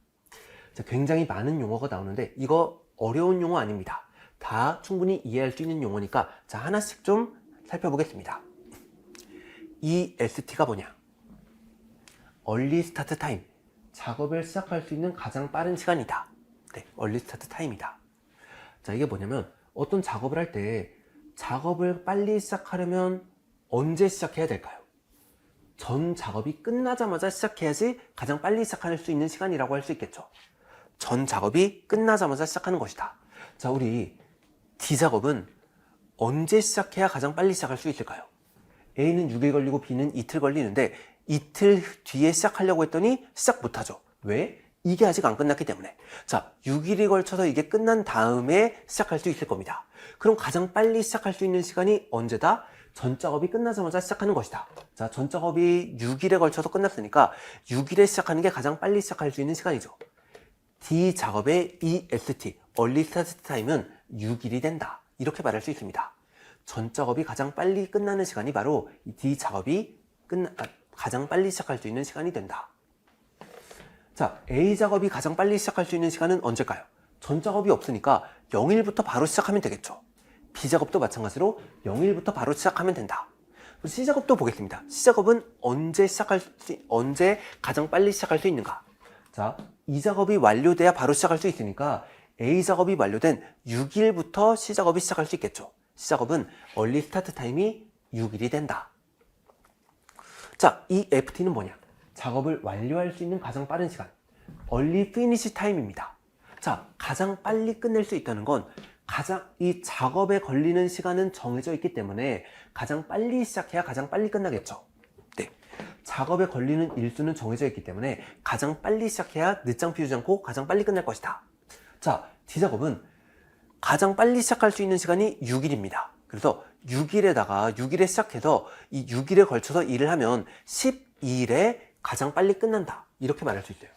자, 굉장히 많은 용어가 나오는데, 이거 어려운 용어 아닙니다. 다 충분히 이해할 수 있는 용어니까, 자, 하나씩 좀 살펴보겠습니다. EST가 뭐냐? Early Start Time. 작업을 시작할 수 있는 가장 빠른 시간이다. 네, Early Start Time이다. 자, 이게 뭐냐면, 어떤 작업을 할 때 작업을 빨리 시작하려면 언제 시작해야 될까요? 전 작업이 끝나자마자 시작해야지 가장 빨리 시작할 수 있는 시간이라고 할 수 있겠죠. 전 작업이 끝나자마자 시작하는 것이다. 자, 우리 D작업은 언제 시작해야 가장 빨리 시작할 수 있을까요? A는 6일 걸리고 B는 이틀 걸리는데 이틀 뒤에 시작하려고 했더니 시작 못하죠. 왜? 이게 아직 안 끝났기 때문에. 자, 6일이 걸쳐서 이게 끝난 다음에 시작할 수 있을 겁니다. 그럼 가장 빨리 시작할 수 있는 시간이 언제다? 전 작업이 끝나자마자 시작하는 것이다. 자, 전 작업이 6일에 걸쳐서 끝났으니까 6일에 시작하는 게 가장 빨리 시작할 수 있는 시간이죠. D 작업의 EST, Early Start Time은 6일이 된다. 이렇게 말할 수 있습니다. 전 작업이 가장 빨리 끝나는 시간이 바로 D 작업이 가장 빨리 시작할 수 있는 시간이 된다. 자, A 작업이 가장 빨리 시작할 수 있는 시간은 언제일까요? 전 작업이 없으니까 0일부터 바로 시작하면 되겠죠. B 작업도 마찬가지로 0일부터 바로 시작하면 된다. C 작업도 보겠습니다. C 작업은 언제 가장 빨리 시작할 수 있는가? 자, 이 작업이 완료돼야 바로 시작할 수 있으니까 A 작업이 완료된 6일부터 C 작업이 시작할 수 있겠죠. C 작업은 얼리 스타트 타임이 6일이 된다. 자, 이 FT는 뭐냐? 작업을 완료할 수 있는 가장 빠른 시간, 얼리 피니시 타임입니다. 자, 가장 빨리 끝낼 수 있다는 건 이 작업에 걸리는 시간은 정해져 있기 때문에 가장 빨리 시작해야 가장 빨리 끝나겠죠. 네. 작업에 걸리는 일수는 정해져 있기 때문에 가장 빨리 시작해야 늦장 피우지 않고 가장 빨리 끝날 것이다. 자, D 작업은 가장 빨리 시작할 수 있는 시간이 6일입니다. 그래서 6일에 시작해서 이 6일에 걸쳐서 일을 하면 12일에 가장 빨리 끝난다. 이렇게 말할 수 있어요.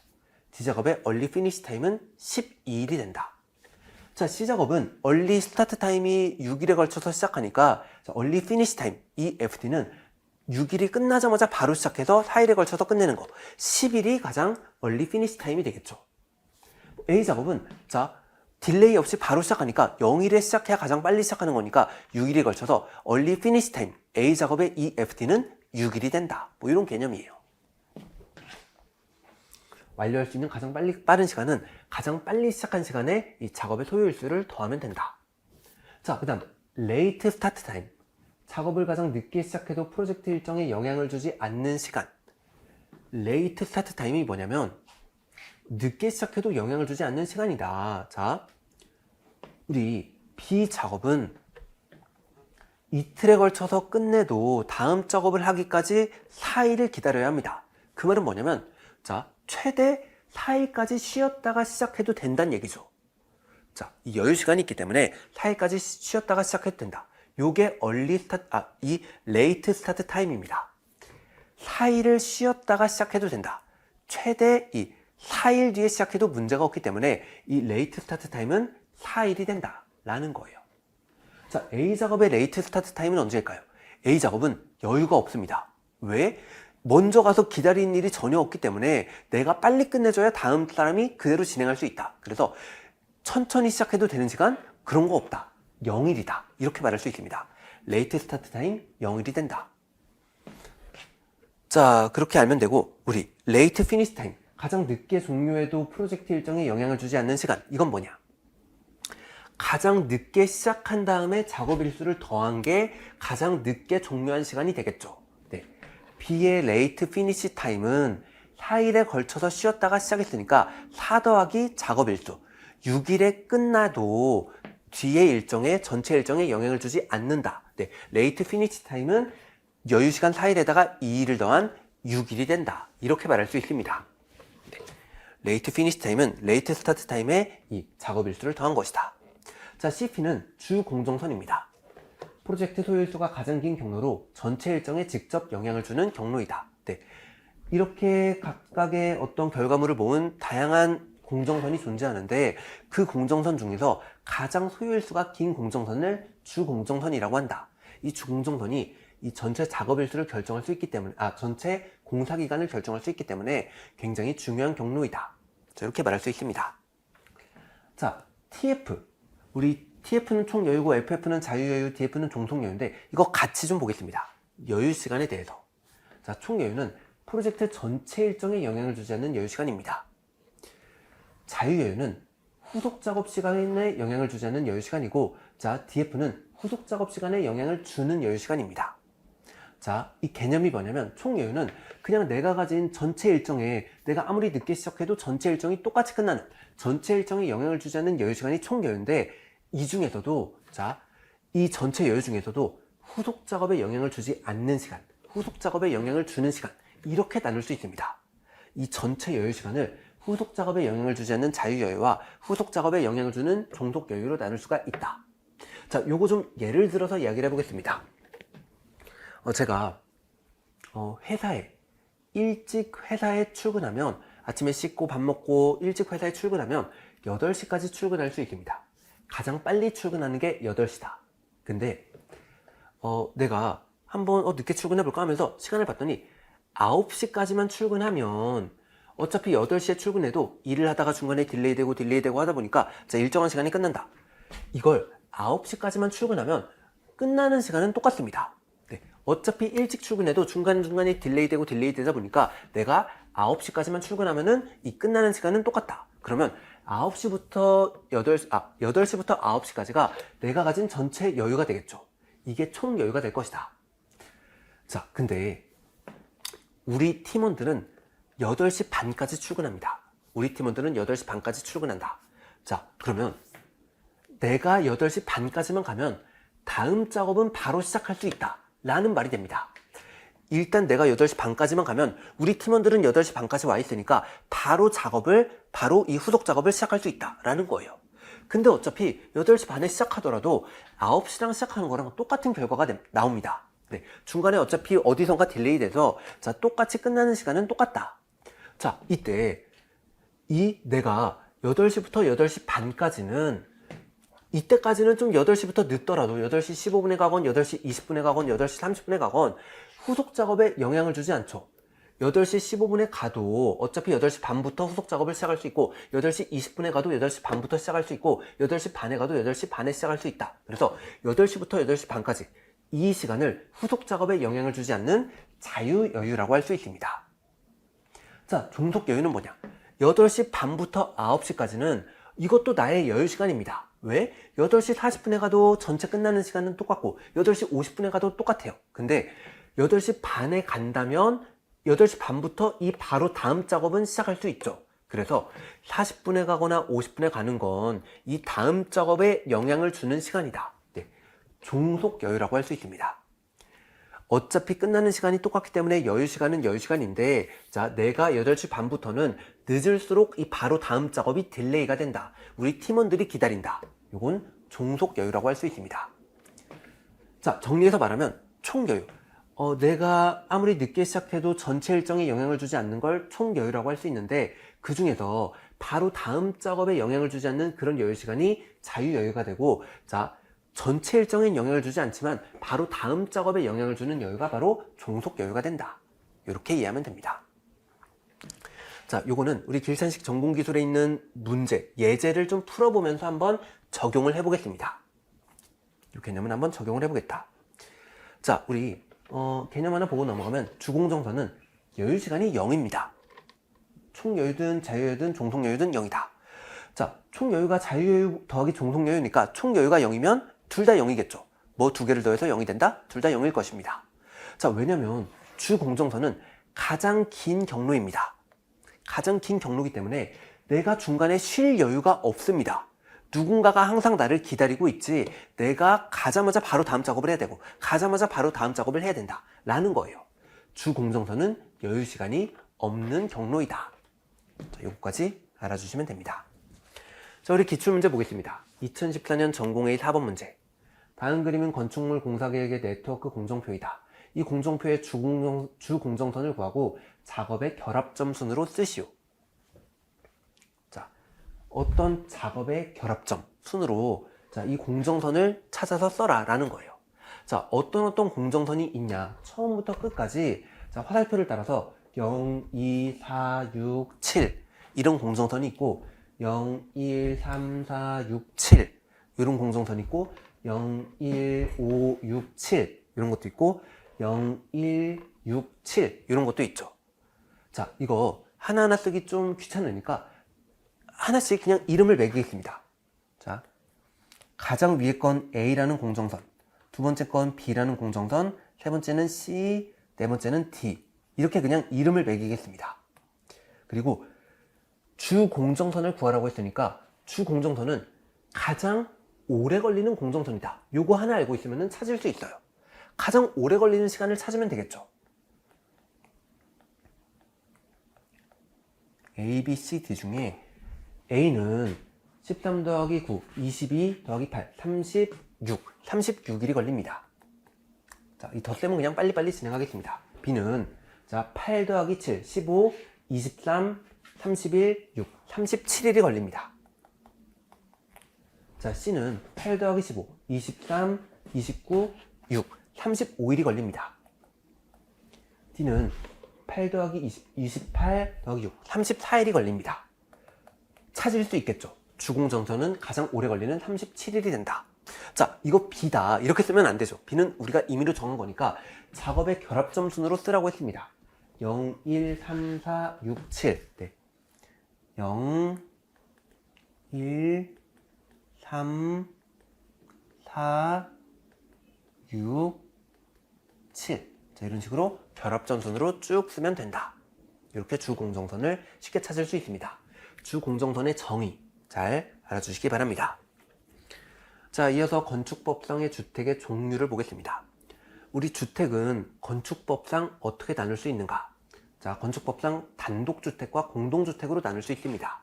D 작업의 얼리 피니시 타임은 12일이 된다. 자, C 작업은 얼리 스타트 타임이 6일에 걸쳐서 시작하니까 얼리 피니시 타임, 이 FT는 6일이 끝나자마자 바로 시작해서 4일에 걸쳐서 끝내는 거, 10일이 가장 얼리 피니시 타임이 되겠죠. A 작업은 딜레이 없이 바로 시작하니까 0일에 시작해야 가장 빨리 시작하는 거니까 6일에 걸쳐서 얼리 피니시 타임, A 작업의 이 FT는 6일이 된다. 뭐 이런 개념이에요. 완료할 수 있는 가장 빠른 시간은 가장 빨리 시작한 시간에 이 작업의 소요일수를 더하면 된다. 자, 그 다음 레이트 스타트 타임. 작업을 가장 늦게 시작해도 프로젝트 일정에 영향을 주지 않는 시간. 레이트 스타트 타임이 뭐냐면 늦게 시작해도 영향을 주지 않는 시간이다. 자, 우리 B 작업은 이틀에 걸쳐서 끝내도 다음 작업을 하기까지 4일을 기다려야 합니다. 그 말은 뭐냐면 최대 4일까지 쉬었다가 시작해도 된다는 얘기죠. 자, 이 여유 시간이 있기 때문에 4일까지 쉬었다가 시작해도 된다. 요게 이 레이트 스타트 타임입니다. 4일을 쉬었다가 시작해도 된다. 최대 이 4일 뒤에 시작해도 문제가 없기 때문에 이 레이트 스타트 타임은 4일이 된다 라는 거예요. 자, A 작업의 레이트 스타트 타임은 언제일까요? A 작업은 여유가 없습니다. 왜? 먼저 가서 기다리는 일이 전혀 없기 때문에 내가 빨리 끝내줘야 다음 사람이 그대로 진행할 수 있다. 그래서 천천히 시작해도 되는 시간? 그런 거 없다. 0일이다. 이렇게 말할 수 있습니다. 레이트 스타트 타임 0일이 된다. 자, 그렇게 알면 되고, 우리 레이트 피니시 타임, 가장 늦게 종료해도 프로젝트 일정에 영향을 주지 않는 시간. 이건 뭐냐? 가장 늦게 시작한 다음에 작업 일수를 더한 게 가장 늦게 종료한 시간이 되겠죠. 네. B의 레이트 피니시 타임은 4일에 걸쳐서 쉬었다가 시작했으니까 4 더하기 작업 일수 6일에 끝나도 뒤의 일정에 전체 일정에 영향을 주지 않는다. 네. 레이트 피니시 타임은 여유 시간 4일에다가 2일을 더한 6일이 된다. 이렇게 말할 수 있습니다. 네. 레이트 피니시 타임은 레이트 스타트 타임에 이 작업 일수를 더한 것이다. 자, CP는 주 공정선입니다. 프로젝트 소요일수가 가장 긴 경로로 전체 일정에 직접 영향을 주는 경로이다. 네. 이렇게 각각의 어떤 결과물을 모은 다양한 공정선이 존재하는데 그 공정선 중에서 가장 소요일수가 긴 공정선을 주 공정선이라고 한다. 이 주 공정선이 이 전체 작업 일수를 결정할 수 있기 때문에, 전체 공사 기간을 결정할 수 있기 때문에 굉장히 중요한 경로이다. 자, 이렇게 말할 수 있습니다. 자, TF. 우리 TF는 총여유고 FF는 자유여유, DF는 종속여유인데 이거 같이 좀 보겠습니다. 여유 시간에 대해서. 자, 총여유는 프로젝트 전체 일정에 영향을 주지 않는 여유 시간입니다. 자유여유는 후속 작업 시간에 영향을 주지 않는 여유 시간이고, 자, DF는 후속 작업 시간에 영향을 주는 여유 시간입니다. 자, 이 개념이 뭐냐면 총여유는 그냥 내가 가진 전체 일정에 내가 아무리 늦게 시작해도 전체 일정이 똑같이 끝나는 전체 일정에 영향을 주지 않는 여유 시간이 총여유인데 이 중에서도 이 전체 여유 중에서도 후속 작업에 영향을 주지 않는 시간, 후속 작업에 영향을 주는 시간 이렇게 나눌 수 있습니다. 이 전체 여유 시간을 후속 작업에 영향을 주지 않는 자유여유와 후속 작업에 영향을 주는 종속여유로 나눌 수가 있다. 자, 요거 좀 예를 들어서 이야기를 해보겠습니다. 제가 일찍 회사에 출근하면 아침에 씻고 밥 먹고 일찍 회사에 출근하면 8시까지 출근할 수 있습니다. 가장 빨리 출근하는 게 8시다. 근데 내가 한번 늦게 출근해볼까 하면서 시간을 봤더니 9시까지만 출근하면 어차피 8시에 출근해도 일을 하다가 중간에 딜레이되고 하다 보니까 일정한 시간이 끝난다. 이걸 9시까지만 출근하면 끝나는 시간은 똑같습니다. 네, 어차피 일찍 출근해도 중간중간에 딜레이 되다 보니까 내가 9시까지만 출근하면은 이 끝나는 시간은 똑같다. 그러면 8시부터 9시까지가 내가 가진 전체 여유가 되겠죠. 이게 총 여유가 될 것이다. 자, 근데 우리 팀원들은 8시 반까지 출근합니다. 우리 팀원들은 8시 반까지 출근한다. 자, 그러면 내가 8시 반까지만 가면 다음 작업은 바로 시작할 수 있다 라는 말이 됩니다. 일단 내가 8시 반까지만 가면 우리 팀원들은 8시 반까지 와 있으니까 바로 이 후속 작업을 시작할 수 있다 라는 거예요. 근데 어차피 8시 반에 시작하더라도 9시랑 시작하는 거랑 똑같은 결과가 나옵니다. 네, 중간에 어차피 어디선가 딜레이 돼서 자, 똑같이 끝나는 시간은 똑같다. 자, 이때 내가 8시부터 8시 반까지는 이때까지는 좀 8시부터 늦더라도 8시 15분에 가건 8시 20분에 가건 8시 30분에 가건 후속 작업에 영향을 주지 않죠. 8시 15분에 가도 어차피 8시 반부터 후속 작업을 시작할 수 있고 8시 20분에 가도 8시 반부터 시작할 수 있고 8시 반에 가도 8시 반에 시작할 수 있다. 그래서 8시부터 8시 반까지 이 시간을 후속 작업에 영향을 주지 않는 자유여유라고 할 수 있습니다. 자, 종속여유는 뭐냐? 8시 반부터 9시까지는 이것도 나의 여유 시간입니다. 왜? 8시 40분에 가도 전체 끝나는 시간은 똑같고 8시 50분에 가도 똑같아요. 근데 8시 반에 간다면 8시 반부터 이 바로 다음 작업은 시작할 수 있죠. 그래서 40분에 가거나 50분에 가는 건 이 다음 작업에 영향을 주는 시간이다. 네, 종속여유라고 할 수 있습니다. 어차피 끝나는 시간이 똑같기 때문에 여유 시간은 여유 시간인데, 자, 내가 8시 반부터는 늦을수록 이 바로 다음 작업이 딜레이가 된다. 우리 팀원들이 기다린다. 이건 종속여유라고 할 수 있습니다. 자, 정리해서 말하면 총여유. 내가 아무리 늦게 시작해도 전체 일정에 영향을 주지 않는 걸 총여유라고 할 수 있는데, 그 중에서 바로 다음 작업에 영향을 주지 않는 그런 여유 시간이 자유여유가 되고, 자, 전체 일정에 영향을 주지 않지만 바로 다음 작업에 영향을 주는 여유가 바로 종속여유가 된다. 이렇게 이해하면 됩니다. 자, 요거는 우리 길산식 전공기술에 있는 문제, 예제를 좀 풀어보면서 한번 적용을 해보겠습니다. 이 개념은 한번 적용을 해보겠다. 자, 우리 개념 하나 보고 넘어가면 주공정선은 여유시간이 0입니다. 총여유든 자유여유든 종속여유든 0이다. 자, 총여유가 자유여유 더하기 종속여유니까 총여유가 0이면 둘 다 0이겠죠. 뭐 두 개를 더해서 0이 된다? 둘 다 0일 것입니다. 자, 왜냐면 주공정선은 가장 긴 경로입니다. 가장 긴 경로이기 때문에 내가 중간에 쉴 여유가 없습니다. 누군가가 항상 나를 기다리고 있지, 내가 가자마자 바로 다음 작업을 해야 되고 가자마자 바로 다음 작업을 해야 된다 라는 거예요. 주공정선은 여유시간이 없는 경로이다. 자, 요거까지 알아주시면 됩니다. 자, 우리 기출문제 보겠습니다. 2014년 전공A 4번 문제. 다음 그림은 건축물 공사계획의 네트워크 공정표이다. 이 공정표의 주공정선을 구하고 작업의 결합점 순으로 쓰시오. 자, 어떤 작업의 결합점 순으로 자, 이 공정선을 찾아서 써라 라는 거예요. 자, 어떤 공정선이 있냐, 처음부터 끝까지 자, 화살표를 따라서 0, 2, 4, 6, 7 이런 공정선이 있고 0, 1, 3, 4, 6, 7 이런 공정선이 있고 0, 1, 5, 6, 7 이런 것도 있고 0, 1, 6, 7 이런 것도 있죠. 자, 이거 하나하나 쓰기 좀 귀찮으니까 하나씩 그냥 이름을 매기겠습니다. 자, 가장 위에 건 A라는 공정선, 두 번째 건 B라는 공정선, 세 번째는 C, 네 번째는 D 이렇게 그냥 이름을 매기겠습니다. 그리고 주공정선을 구하라고 했으니까 주공정선은 가장 오래 걸리는 공정선이다. 요거 하나 알고 있으면 찾을 수 있어요. 가장 오래 걸리는 시간을 찾으면 되겠죠. A, B, C, D 중에 A는 13 더하기 9, 22 더하기 8, 36일이 걸립니다. 자, 이 덧셈은 그냥 빨리빨리 진행하겠습니다. B는 자, 8 더하기 7, 15, 23, 31, 6, 37일이 걸립니다. 자, C는 8 더하기 15, 23, 29, 6, 35일이 걸립니다. D는 8 더하기 20, 28 더하기 6, 34일이 걸립니다. 찾을 수 있겠죠. 주공정선은 가장 오래 걸리는 37일이 된다. 자, 이거 B다. 이렇게 쓰면 안 되죠. B는 우리가 임의로 정한 거니까 작업의 결합점 순으로 쓰라고 했습니다. 0, 1, 3, 4, 6, 7. 네. 0, 1, 3, 4, 6, 7. 자, 이런 식으로 결합점 순으로 쭉 쓰면 된다. 이렇게 주공정선을 쉽게 찾을 수 있습니다. 주공정선의 정의 잘 알아주시기 바랍니다. 자, 이어서 건축법상의 주택의 종류를 보겠습니다. 우리 주택은 건축법상 어떻게 나눌 수 있는가? 자, 건축법상 단독주택과 공동주택으로 나눌 수 있습니다.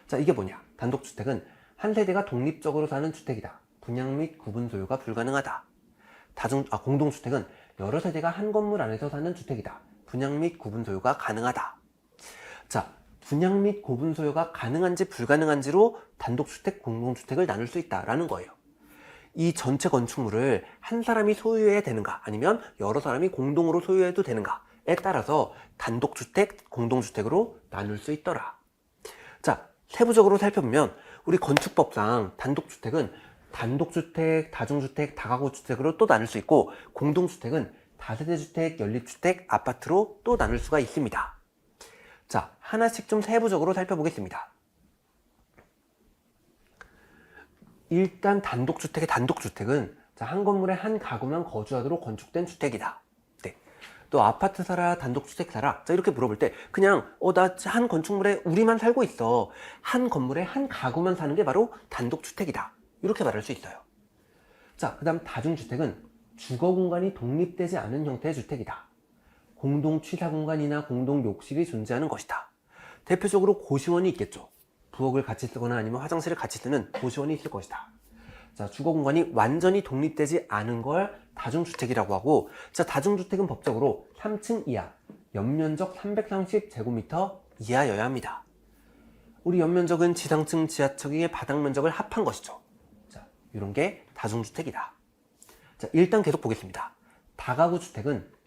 자, 이게 뭐냐? 단독주택은 한 세대가 독립적으로 사는 주택이다. 분양 및 구분 소유가 불가능하다. 공동주택은 여러 세대가 한 건물 안에서 사는 주택이다. 분양 및 구분 소유가 가능하다. 자, 분양 및 구분 소유가 가능한지 불가능한지로 단독주택, 공동주택을 나눌 수 있다라는 거예요. 이 전체 건축물을 한 사람이 소유해야 되는가 아니면 여러 사람이 공동으로 소유해도 되는가에 따라서 단독주택, 공동주택으로 나눌 수 있더라. 자, 세부적으로 살펴보면 우리 건축법상 단독주택은 단독주택, 다중주택, 다가구주택으로 또 나눌 수 있고 공동주택은 다세대주택, 연립주택, 아파트로 또 나눌 수가 있습니다. 자, 하나씩 좀 세부적으로 살펴보겠습니다. 일단 단독주택의 단독주택은 한 건물에 한 가구만 거주하도록 건축된 주택이다. 네. 또 아파트 살아, 단독주택 살아? 자, 이렇게 물어볼 때 그냥 나 한 건축물에 우리만 살고 있어. 한 건물에 한 가구만 사는 게 바로 단독주택이다. 이렇게 말할 수 있어요. 자, 그 다음 다중주택은 주거 공간이 독립되지 않은 형태의 주택이다. 공동 취사 공간이나 공동 욕실이 존재하는 것이다. 대표적으로 고시원이 있겠죠. 부엌을 같이 쓰거나 아니면 화장실을 같이 쓰는 고시원이 있을 것이다. 자, 주거 공간이 완전히 독립되지 않은 걸 다중주택이라고 하고, 자, 다중주택은 법적으로 3층 이하, 연면적 330제곱미터 이하여야 합니다. 우리 연면적은 지상층 지하층의 바닥 면적을 합한 것이죠. 자, 이런 게 다중주택이다. 자, 일단 계속 보겠습니다. 다가구 주택은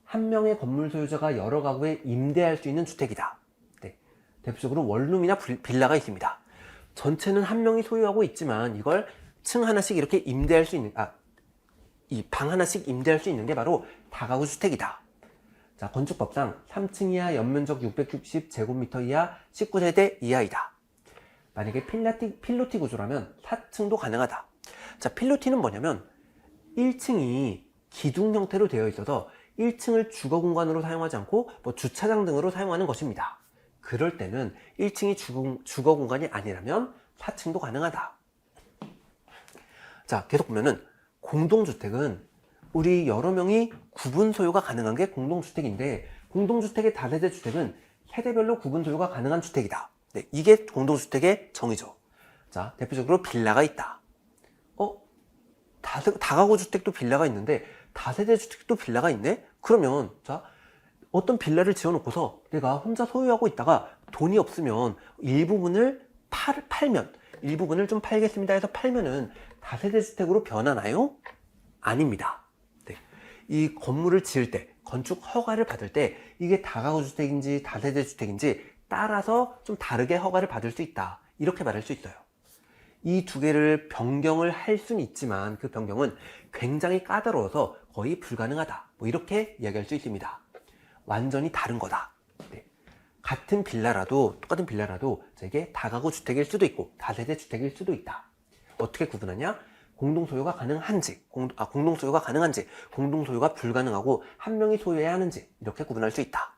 한 명의 건물 소유자가 여러 가구에 임대할 수 있는 주택이다. 네. 대표적으로 원룸이나 빌라가 있습니다. 전체는 한 명이 소유하고 있지만 이걸 층 하나씩 이렇게 임대할 수 있는, 이 방 하나씩 임대할 수 있는 게 바로 다가구 주택이다. 자, 건축법상 3층 이하 연면적 660제곱미터 이하 19세대 이하이다. 만약에 필로티 구조라면 4층도 가능하다. 자, 필로티는 뭐냐면 1층이 기둥 형태로 되어 있어서 1층을 주거 공간으로 사용하지 않고 주차장 등으로 사용하는 것입니다. 그럴 때는 1층이 주거 공간이 아니라면 4층도 가능하다. 자, 계속 보면은 공동주택은 우리 여러 명이 구분 소유가 가능한 게 공동주택인데, 공동주택의 다세대 주택은 세대별로 구분 소유가 가능한 주택이다. 네, 이게 공동주택의 정의죠. 자, 대표적으로 빌라가 있다. 다가구 주택도 빌라가 있는데 다세대 주택도 빌라가 있네? 그러면 자, 어떤 빌라를 지어놓고서 내가 혼자 소유하고 있다가 돈이 없으면 일부분을 팔면, 일부분을 좀 팔겠습니다 해서 팔면은 다세대 주택으로 변하나요? 아닙니다. 네. 이 건물을 지을 때, 건축 허가를 받을 때 이게 다가구 주택인지 다세대 주택인지 따라서 좀 다르게 허가를 받을 수 있다. 이렇게 말할 수 있어요. 이 두 개를 변경을 할 수는 있지만 그 변경은 굉장히 까다로워서 거의 불가능하다. 이렇게 이야기할 수 있습니다. 완전히 다른 거다. 네. 똑같은 빌라라도 이게 다가구 주택일 수도 있고 다세대 주택일 수도 있다. 어떻게 구분하냐? 공동소유가 가능한지, 공동소유가 불가능하고 한 명이 소유해야 하는지 이렇게 구분할 수 있다.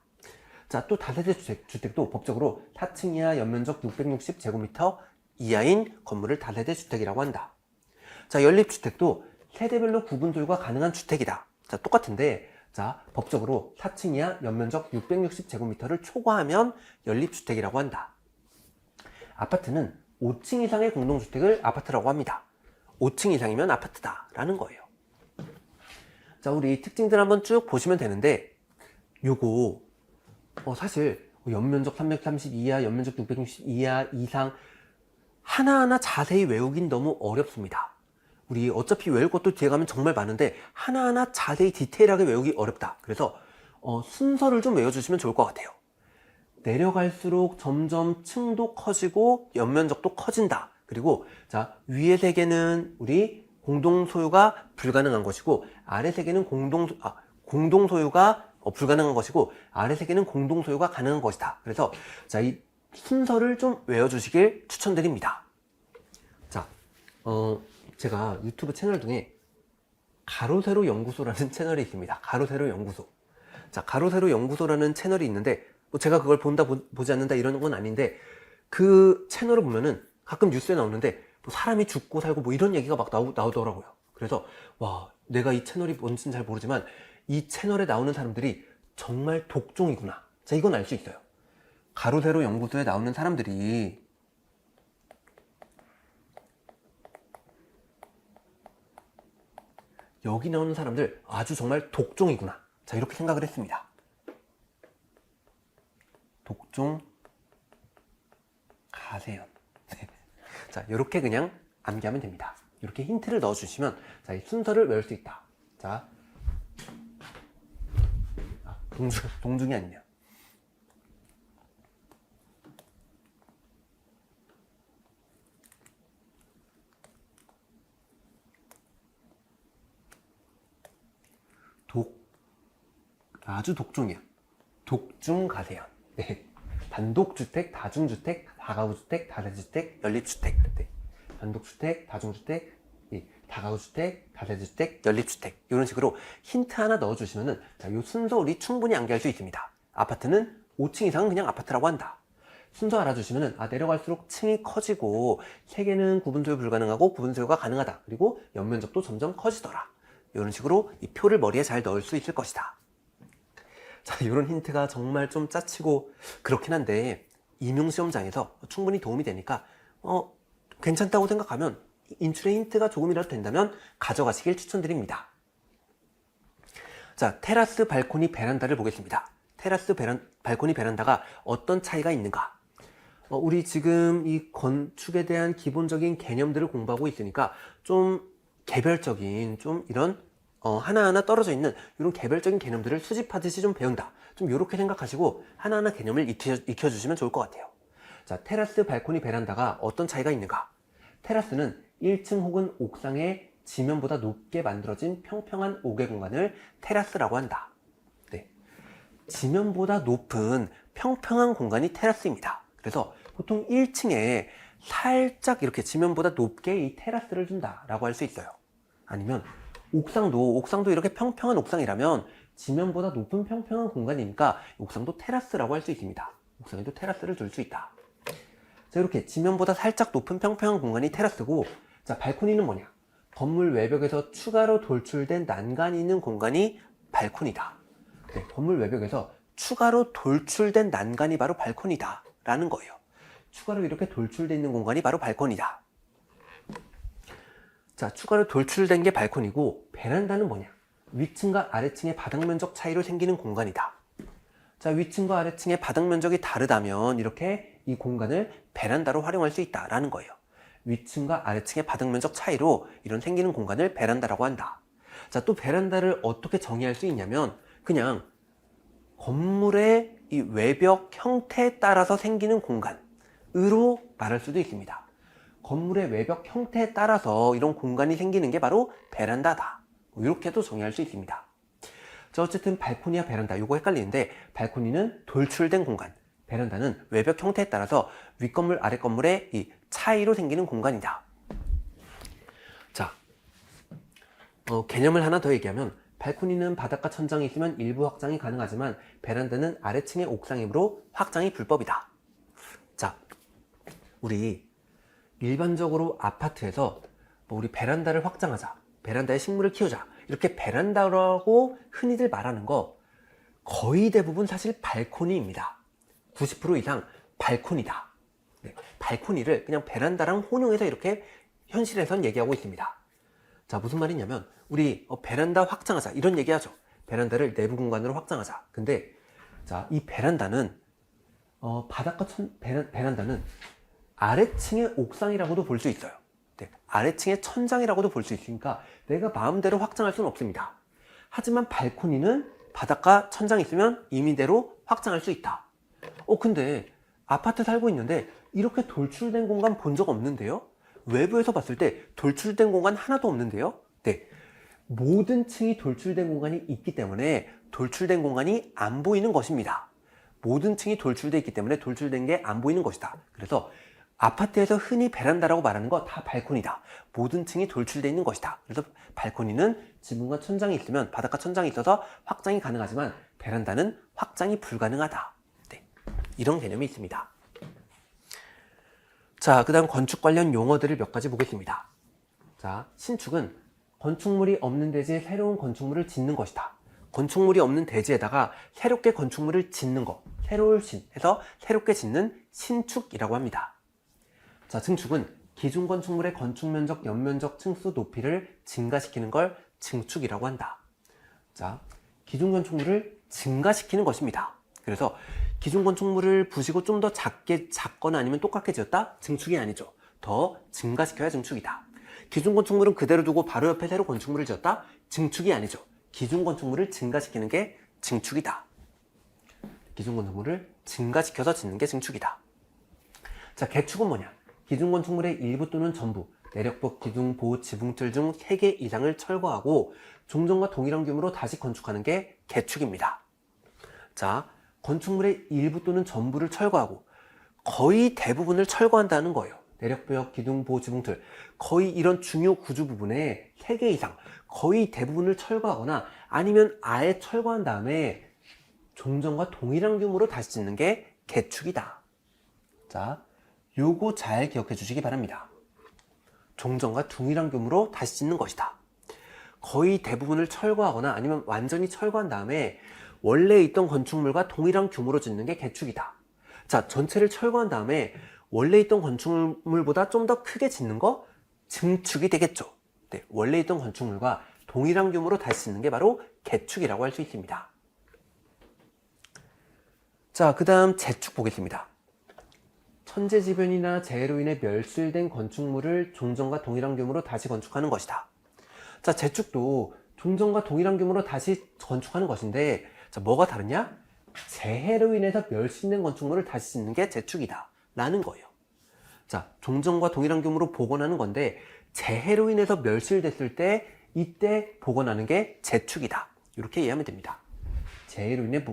자, 또 다세대 주택도 법적으로 4층 이하 연면적 660제곱미터 이하인 건물을 다세대 주택이라고 한다. 자, 연립주택도 세대별로 구분 소유가 가능한 주택이다. 자, 똑같은데, 자, 법적으로 4층 이하 연면적 660제곱미터를 초과하면 연립주택이라고 한다. 아파트는 5층 이상의 공동주택을 아파트라고 합니다. 5층 이상이면 아파트다라는 거예요. 자, 우리 특징들 한번 쭉 보시면 되는데, 요거 사실 연면적 330 이하, 연면적 660 이하 이상 하나하나 자세히 외우긴 너무 어렵습니다. 우리 어차피 외울 것도 뒤에 가면 정말 많은데 하나하나 자세히 디테일하게 외우기 어렵다. 그래서 순서를 좀 외워주시면 좋을 것 같아요. 내려갈수록 점점 층도 커지고 연면적도 커진다. 그리고 자, 위에 세 개는 우리 공동 소유가 불가능한 것이고 아래 세 개는 공동 소유가 불가능한 것이고 아래 세 개는 공동 소유가 가능한 것이다. 그래서 자, 이 순서를 좀 외워주시길 추천드립니다. 자, 제가 유튜브 채널 중에 가로세로 연구소라는 채널이 있습니다. 가로세로 연구소. 자, 가로세로 연구소라는 채널이 있는데 뭐 제가 그걸 본다 보지 않는다 이런 건 아닌데 그 채널을 보면은 가끔 뉴스에 나오는데 뭐 사람이 죽고 살고 뭐 이런 얘기가 막 나오더라고요. 그래서 와, 내가 이 채널이 뭔지는 잘 모르지만 이 채널에 나오는 사람들이 정말 독종이구나. 자, 이건 알 수 있어요. 가로세로 연구소에 나오는 사람들이 여기 나오는 사람들 아주 정말 독종이구나. 자, 이렇게 생각을 했습니다. 독종 가세연. 네. 자, 이렇게 그냥 암기하면 됩니다. 이렇게 힌트를 넣어주시면 자, 이 순서를 외울 수 있다. 자, 동중이 아니네요. 아주 독종이야. 독중 가세연. 네. 단독주택, 다중주택, 다가구주택, 다세주택, 연립주택. 네. 단독주택, 다중주택, 다가구주택, 다세주택, 연립주택. 이런 식으로 힌트 하나 넣어주시면은 자, 이 순서 우리 충분히 암기할 수 있습니다. 아파트는 5층 이상은 그냥 아파트라고 한다. 순서 알아주시면은 내려갈수록 층이 커지고 세 개는 구분소유 불가능하고 구분소유가 가능하다. 그리고 연면적도 점점 커지더라. 이런 식으로 이 표를 머리에 잘 넣을 수 있을 것이다. 자, 이런 힌트가 정말 좀 짜치고 그렇긴 한데 임용시험장에서 충분히 도움이 되니까 괜찮다고 생각하면 인출의 힌트가 조금이라도 된다면 가져가시길 추천드립니다. 자, 테라스, 발코니, 베란다를 보겠습니다. 테라스, 발코니, 베란다가 어떤 차이가 있는가? 우리 지금 이 건축에 대한 기본적인 개념들을 공부하고 있으니까 좀 개별적인 좀 이런 하나하나 떨어져 있는 이런 개별적인 개념들을 수집하듯이 좀 배운다. 좀 이렇게 생각하시고 하나하나 개념을 익혀주시면 좋을 것 같아요. 자, 테라스, 발코니, 베란다가 어떤 차이가 있는가? 테라스는 1층 혹은 옥상의 지면보다 높게 만들어진 평평한 5개 공간을 테라스라고 한다. 네. 지면보다 높은 평평한 공간이 테라스입니다. 그래서 보통 1층에 살짝 이렇게 지면보다 높게 이 테라스를 준다라고 할 수 있어요. 아니면 옥상도 이렇게 평평한 옥상이라면 지면보다 높은 평평한 공간이니까 옥상도 테라스라고 할 수 있습니다. 옥상에도 테라스를 둘 수 있다. 자, 이렇게 지면보다 살짝 높은 평평한 공간이 테라스고, 자, 발코니는 뭐냐? 건물 외벽에서 추가로 돌출된 난간이 있는 공간이 발코니다. 네, 건물 외벽에서 추가로 돌출된 난간이 바로 발코니다 라는 거예요. 추가로 이렇게 돌출되어 있는 공간이 바로 발코니다. 자, 추가로 돌출된 게 발코니고, 베란다는 뭐냐? 위층과 아래층의 바닥 면적 차이로 생기는 공간이다. 자, 위층과 아래층의 바닥 면적이 다르다면 이렇게 이 공간을 베란다로 활용할 수 있다라는 거예요. 위층과 아래층의 바닥 면적 차이로 이런 생기는 공간을 베란다라고 한다. 자, 또 베란다를 어떻게 정의할 수 있냐면 그냥 건물의 이 외벽 형태에 따라서 생기는 공간으로 말할 수도 있습니다. 건물의 외벽 형태에 따라서 이런 공간이 생기는 게 바로 베란다다. 이렇게도 정의할 수 있습니다. 자, 어쨌든 발코니와 베란다 이거 헷갈리는데 발코니는 돌출된 공간, 베란다는 외벽 형태에 따라서 윗건물 아랫건물의 이 차이로 생기는 공간이다. 자, 개념을 하나 더 얘기하면 발코니는 바닥과 천장이 있으면 일부 확장이 가능하지만 베란다는 아래층의 옥상이므로 확장이 불법이다. 자, 우리 일반적으로 아파트에서 우리 베란다를 확장하자, 베란다에 식물을 키우자, 이렇게 베란다라고 흔히들 말하는 거 거의 대부분 사실 발코니입니다. 90% 이상 발코니다. 네, 발코니를 그냥 베란다랑 혼용해서 이렇게 현실에선 얘기하고 있습니다. 자, 무슨 말이냐면 우리 베란다 확장하자 이런 얘기하죠. 베란다를 내부 공간으로 확장하자. 근데 자, 이 베란다는 바닥과 베란다는 아래층의 옥상이라고도 볼 수 있어요. 네, 아래층의 천장이라고도 볼 수 있으니까 내가 마음대로 확장할 수는 없습니다. 하지만 발코니는 바닥과 천장이 있으면 임의대로 확장할 수 있다. 근데 아파트 살고 있는데 이렇게 돌출된 공간 본 적 없는데요? 외부에서 봤을 때 돌출된 공간 하나도 없는데요. 네, 모든 층이 돌출된 공간이 있기 때문에 돌출된 공간이 안 보이는 것입니다. 모든 층이 돌출되어 있기 때문에 돌출된 게 안 보이는 것이다. 그래서 아파트에서 흔히 베란다라고 말하는 거 다 발코니다. 모든 층이 돌출되어 있는 것이다. 그래서 발코니는 지붕과 천장이 있으면, 바닥과 천장이 있어서 확장이 가능하지만 베란다는 확장이 불가능하다. 네, 이런 개념이 있습니다. 자, 그 다음 건축 관련 용어들을 몇 가지 보겠습니다. 자, 신축은 건축물이 없는 대지에 새로운 건축물을 짓는 것이다. 건축물이 없는 대지에다가 새롭게 건축물을 짓는 것, 새로운 해서 새롭게 짓는 신축이라고 합니다. 자, 증축은 기존 건축물의 건축 면적, 연면적, 층수, 높이를 증가시키는 걸 증축이라고 한다. 자, 기존 건축물을 증가시키는 것입니다. 그래서 기존 건축물을 부시고 좀 더 작거나 아니면 똑같게 지었다? 증축이 아니죠. 더 증가시켜야 증축이다. 기존 건축물은 그대로 두고 바로 옆에 새로 건축물을 지었다? 증축이 아니죠. 기존 건축물을 증가시키는 게 증축이다. 기존 건축물을 증가시켜서 짓는 게 증축이다. 자, 개축은 뭐냐? 기존 건축물의 일부 또는 전부, 내력벽, 기둥, 보호, 지붕틀 중 3개 이상을 철거하고 종전과 동일한 규모로 다시 건축하는 게 개축입니다. 자, 건축물의 일부 또는 전부를 철거하고 거의 대부분을 철거한다는 거예요. 내력벽, 기둥, 보호, 지붕틀, 거의 이런 중요 구조 부분에 3개 이상, 거의 대부분을 철거하거나 아니면 아예 철거한 다음에 종전과 동일한 규모로 다시 짓는 게 개축이다. 자, 요거 잘 기억해 주시기 바랍니다. 종전과 동일한 규모로 다시 짓는 것이다. 거의 대부분을 철거하거나 아니면 완전히 철거한 다음에 원래 있던 건축물과 동일한 규모로 짓는 게 개축이다. 자, 전체를 철거한 다음에 원래 있던 건축물보다 좀 더 크게 짓는 거 증축이 되겠죠. 네, 원래 있던 건축물과 동일한 규모로 다시 짓는 게 바로 개축이라고 할 수 있습니다. 자, 그 다음 재축 보겠습니다. 천재지변이나 재해로 인해 멸실된 건축물을 종전과 동일한 규모로 다시 건축하는 것이다. 자, 재축도 종전과 동일한 규모로 다시 건축하는 것인데, 자, 뭐가 다르냐? 재해로 인해서 멸실된 건축물을 다시 짓는 게 재축이다 라는 거예요. 자, 종전과 동일한 규모로 복원하는 건데 재해로 인해서 멸실됐을 때 이때 복원하는 게 재축이다. 이렇게 이해하면 됩니다. 재해로 인해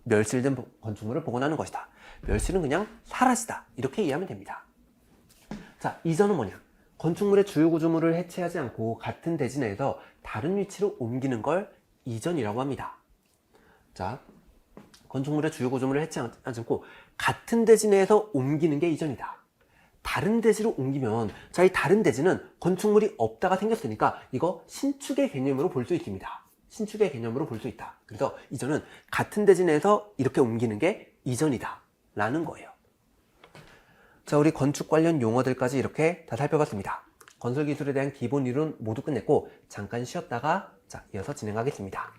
멸실된 건축물을 복원하는 것이다. 멸실은 그냥 사라지다. 이렇게 이해하면 됩니다. 자, 이전은 뭐냐? 건축물의 주요 구조물을 해체하지 않고 같은 대지 내에서 다른 위치로 옮기는 걸 이전이라고 합니다. 자, 건축물의 주요 구조물을 해체하지 않고 같은 대지 내에서 옮기는 게 이전이다. 다른 대지로 옮기면, 자, 이 다른 대지는 건축물이 없다가 생겼으니까 이거 신축의 개념으로 볼 수 있습니다. 신축의 개념으로 볼 수 있다. 그래서 이전은 같은 대지 내에서 이렇게 옮기는 게 이전이다 라는 거예요. 자, 우리 건축 관련 용어들까지 이렇게 다 살펴봤습니다. 건설 기술에 대한 기본 이론 모두 끝냈고 잠깐 쉬었다가 자, 이어서 진행하겠습니다.